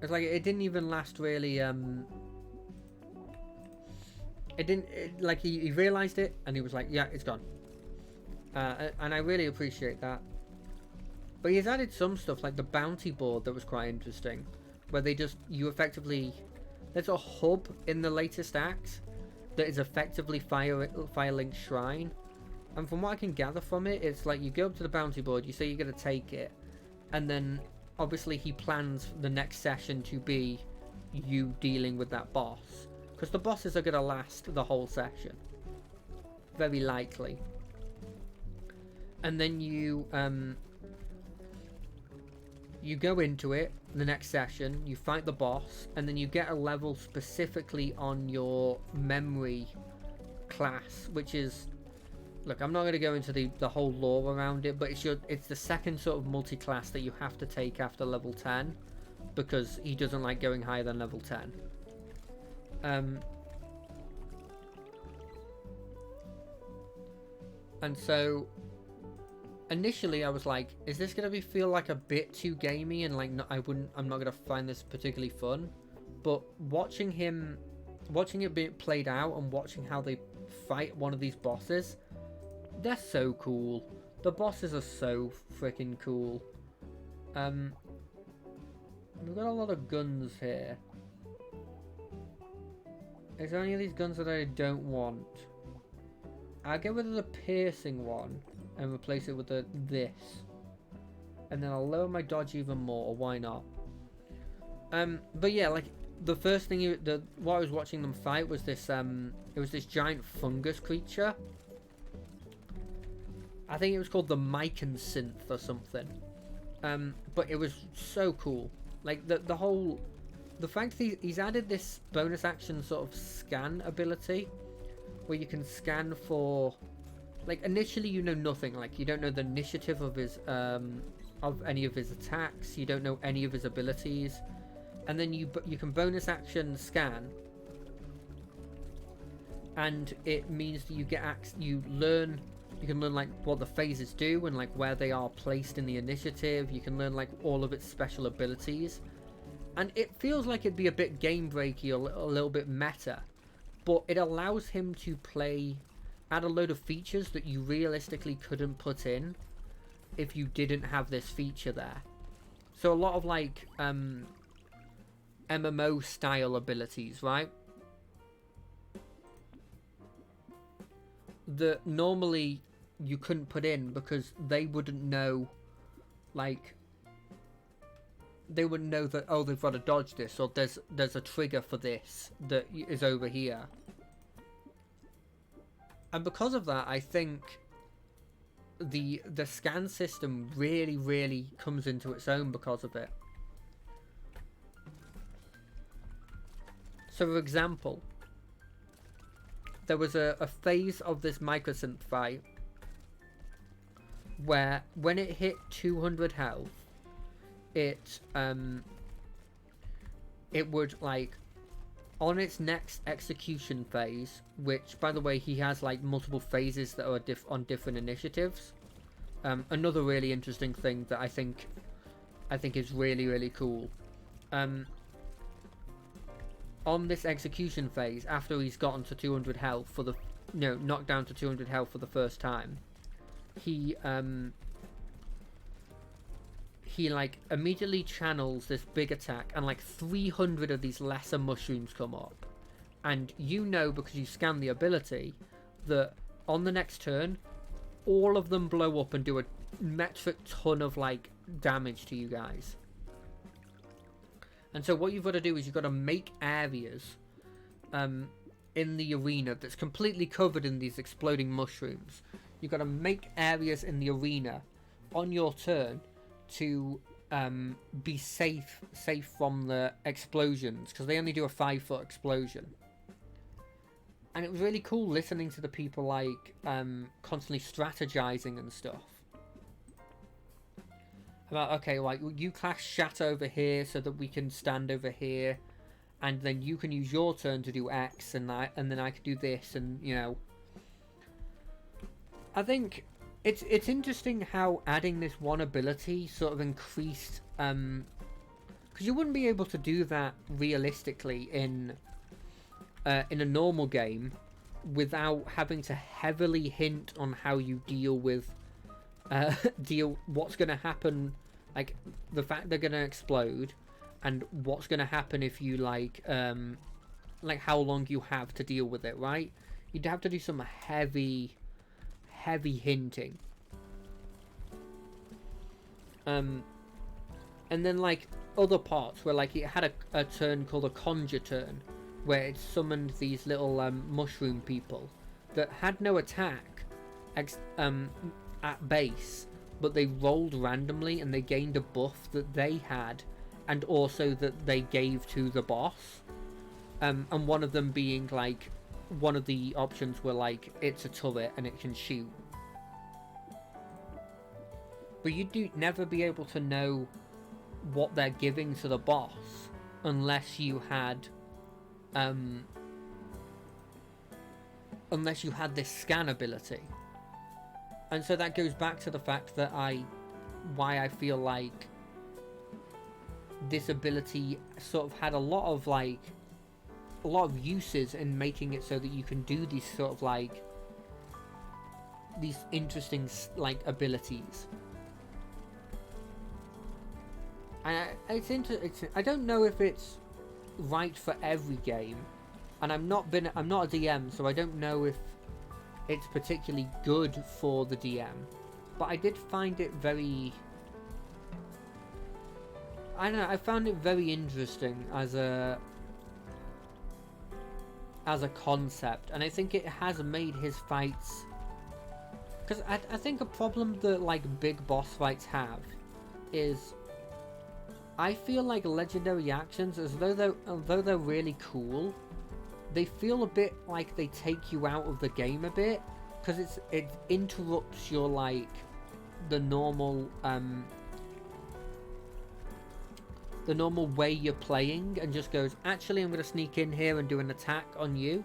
It's like it didn't even last really. Like he realized it and he was like, yeah, it's gone. And I really appreciate that. But he's added some stuff like the bounty board that was quite interesting, where you effectively, there's a hub in the latest act that is effectively Firelink's shrine. And from what I can gather from it, it's like you go up to the bounty board, you say you're going to take it, and then obviously he plans the next session to be you dealing with that boss. Because the bosses are going to last the whole session. Very likely. And then you go into it, the next session, you fight the boss, and then you get a level specifically on your memory class, which is, look, I'm not going to go into the whole lore around it, but it's the second sort of multi-class that you have to take after level 10, because he doesn't like going higher than level 10. And so initially I was like, is this going to feel like a bit too gamey, and like I'm not going to find this particularly fun. But watching it being played out and watching how they fight one of these bosses, they're so cool. The bosses are so freaking cool. We've got a lot of guns here. Is there any of these guns that I don't want? I'll get rid of the piercing one and replace it with this. And then I'll lower my dodge even more, why not? But yeah, like the first thing what I was watching them fight was this it was this giant fungus creature. I think it was called the Myconsynth or something. But it was so cool. Like the fact that he's added this bonus action sort of scan ability, where you can scan for, like, initially you know nothing, like you don't know the initiative of his of any of his attacks, you don't know any of his abilities, and then you can bonus action scan, and it means that you can learn like what the phases do and like where they are placed in the initiative. You can learn like all of its special abilities, and it feels like it'd be a bit game breaky or a little bit meta, but it allows him to add a load of features that you realistically couldn't put in if you didn't have this feature there. So a lot of like MMO style abilities, right, that normally you couldn't put in because they wouldn't know, like, they wouldn't know that, oh, they've got to dodge this, or there's a trigger for this that is over here. And because of that, I think the scan system really, really comes into its own because of it. So, for example, there was a phase of this Myconsynth fight where when it hit 200 health, it would like on its next execution phase, which, by the way, he has like multiple phases that are on different initiatives. Another really interesting thing that I think is really cool. On this execution phase, after he's gotten to 200 health for the knocked down to 200 health for the first time, he like immediately channels this big attack, and like 300 of these lesser mushrooms come up, and because you scan the ability, that on the next turn all of them blow up and do a metric ton of like damage to you guys. And so what you've got to do is you've got to make areas in the arena that's completely covered in these exploding mushrooms. You've got to make areas in the arena on your turn to be safe from the explosions, because they only do a 5-foot explosion. And it was really cool listening to the people like constantly strategizing and stuff about, okay, like you cast Shat over here so that we can stand over here, and then you can use your turn to do X, and then I can do this, and I think it's interesting how adding this one ability sort of increased, because you wouldn't be able to do that realistically in a normal game without having to heavily hint on how you deal with what's going to happen, like the fact they're going to explode, and what's going to happen if you like how long you have to deal with it, right? You'd have to do some heavy hinting. And then like other parts where like it had a turn called a conjure turn, where it summoned these little mushroom people that had no attack at base, but they rolled randomly and they gained a buff that they had, and also that they gave to the boss. And one of them being like, one of the options were like, it's a turret and it can shoot. But you'd never be able to know what they're giving to the boss unless you had this scan ability. And so that goes back to the fact that why I feel like this ability sort of had a lot of uses in making it so that you can do these sort of like these interesting like abilities. And I don't know if it's right for every game, and I'm not a DM, so I don't know if it's particularly good for the DM, but I did find it very, I found it very interesting as a concept, and I think it has made his fights, because I think a problem that like big boss fights have is, I feel like legendary actions, although they're really cool, they feel a bit like they take you out of the game a bit, because it interrupts your like the normal way you're playing, and just goes, actually I'm gonna sneak in here and do an attack on you.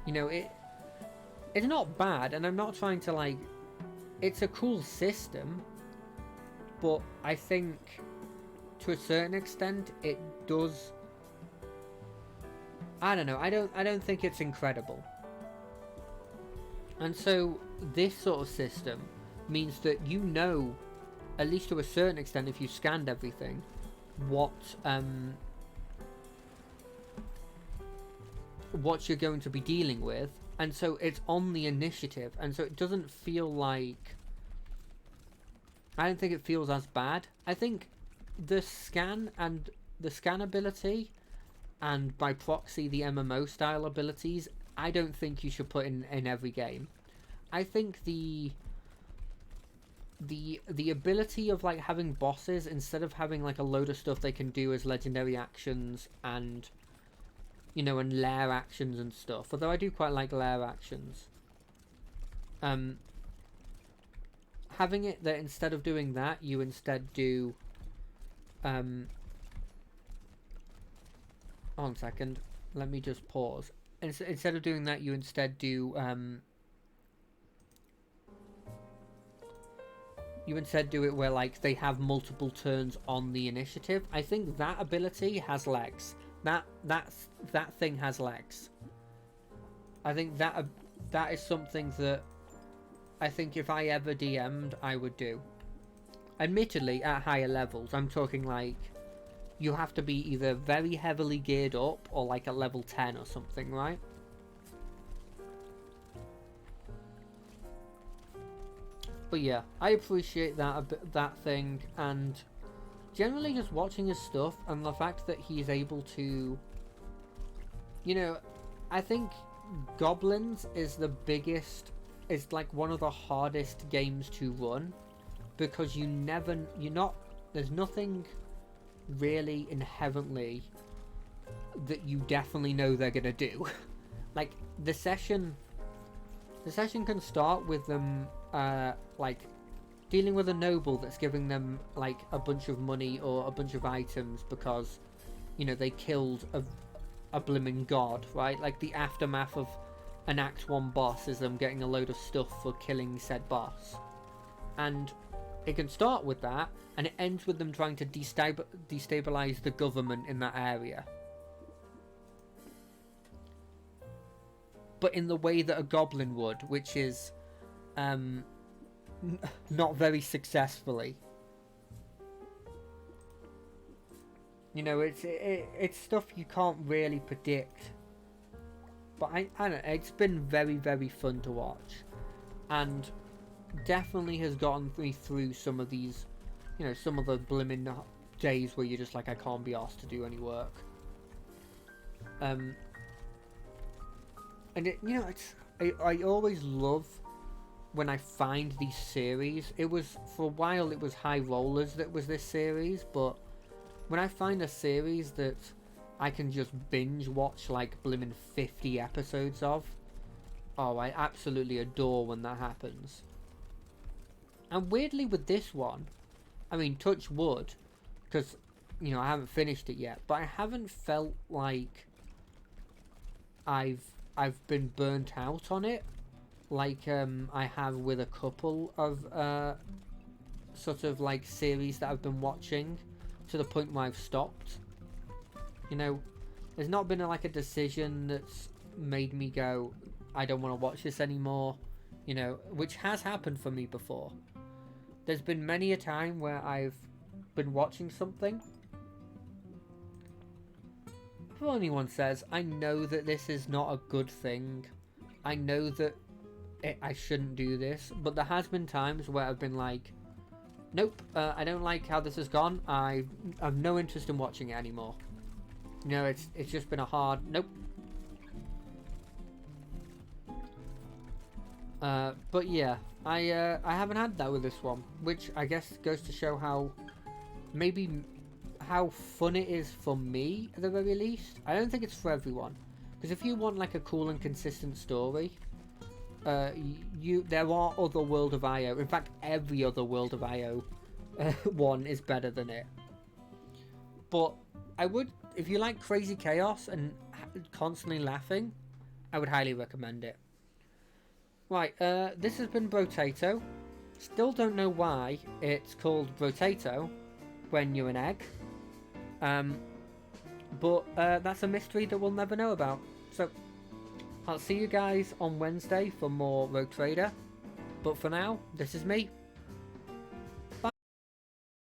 It's not bad, and I'm not trying to like, it's a cool system, but I think to a certain extent it does, I don't know, I don't think it's incredible. And so this sort of system means that at least to a certain extent, if you scanned everything, what you're going to be dealing with, and so it's on the initiative, and so it doesn't feel like, I don't think it feels as bad. I think the scan ability, and by proxy the MMO style abilities, I don't think you should put in every game. I think the ability of like having bosses, instead of having like a load of stuff they can do as legendary actions and and lair actions and stuff, although I do quite like lair actions, having it that instead of doing that, you instead do hold on a second. let me just pause. Instead of doing that, you instead do it where like they have multiple turns on the initiative. I think that ability has legs. That thing has legs. I think that is something that I think if I ever DM'd, I would do. Admittedly, at higher levels, I'm talking like you have to be either very heavily geared up or like at level 10 or something, right? But yeah, I appreciate that thing, and generally just watching his stuff and the fact that he's able to, you know, I think Goblins is the biggest, is like one of the hardest games to run, because there's nothing really inherently that you definitely know they're gonna do. Like the session can start with them like dealing with a noble that's giving them like a bunch of money or a bunch of items because, you know, they killed a blimmin' god, right? Like the aftermath of an Act 1 boss is them getting a load of stuff for killing said boss. And it can start with that, and it ends with them trying to destabilize the government in that area. But in the way that a goblin would, which is not very successfully. You know, it's stuff you can't really predict. But I don't know, it's been very, very fun to watch. And definitely has gotten me through some of these, you know, some of the blimmin' days where you're just like, I can't be asked to do any work. And it, you know, I always love when I find these series. It was, for a while, it was High Rollers that was this series, but when I find a series that I can just binge watch like blimmin' 50 episodes of, oh, I absolutely adore when that happens. And weirdly with this one, I mean, touch wood, because, you know, I haven't finished it yet, but I haven't felt like I've been burnt out on it, like I have with a couple of sort of like series that I've been watching, to the point where I've stopped. You know, there's not been like a decision that's made me go, I don't want to watch this anymore, you know, which has happened for me before. There's been many a time where I've been watching something. Before anyone says, I know that this is not a good thing. I know that I shouldn't do this, but there has been times where I've been like, nope, I don't like how this has gone. I have no interest in watching it anymore. You know, it's just been a hard nope. But yeah, I haven't had that with this one, which I guess goes to show how fun it is for me at the very least. I don't think it's for everyone, because if you want like a cool and consistent story, there are other World of IO. In fact, every other World of IO one is better than it. But I would, if you like crazy chaos and constantly laughing, I would highly recommend it. Right, this has been Brotato. Still don't know why it's called Brotato when you're an egg. But that's a mystery that we'll never know about. So, I'll see you guys on Wednesday for more Rogue Trader. But for now, this is me.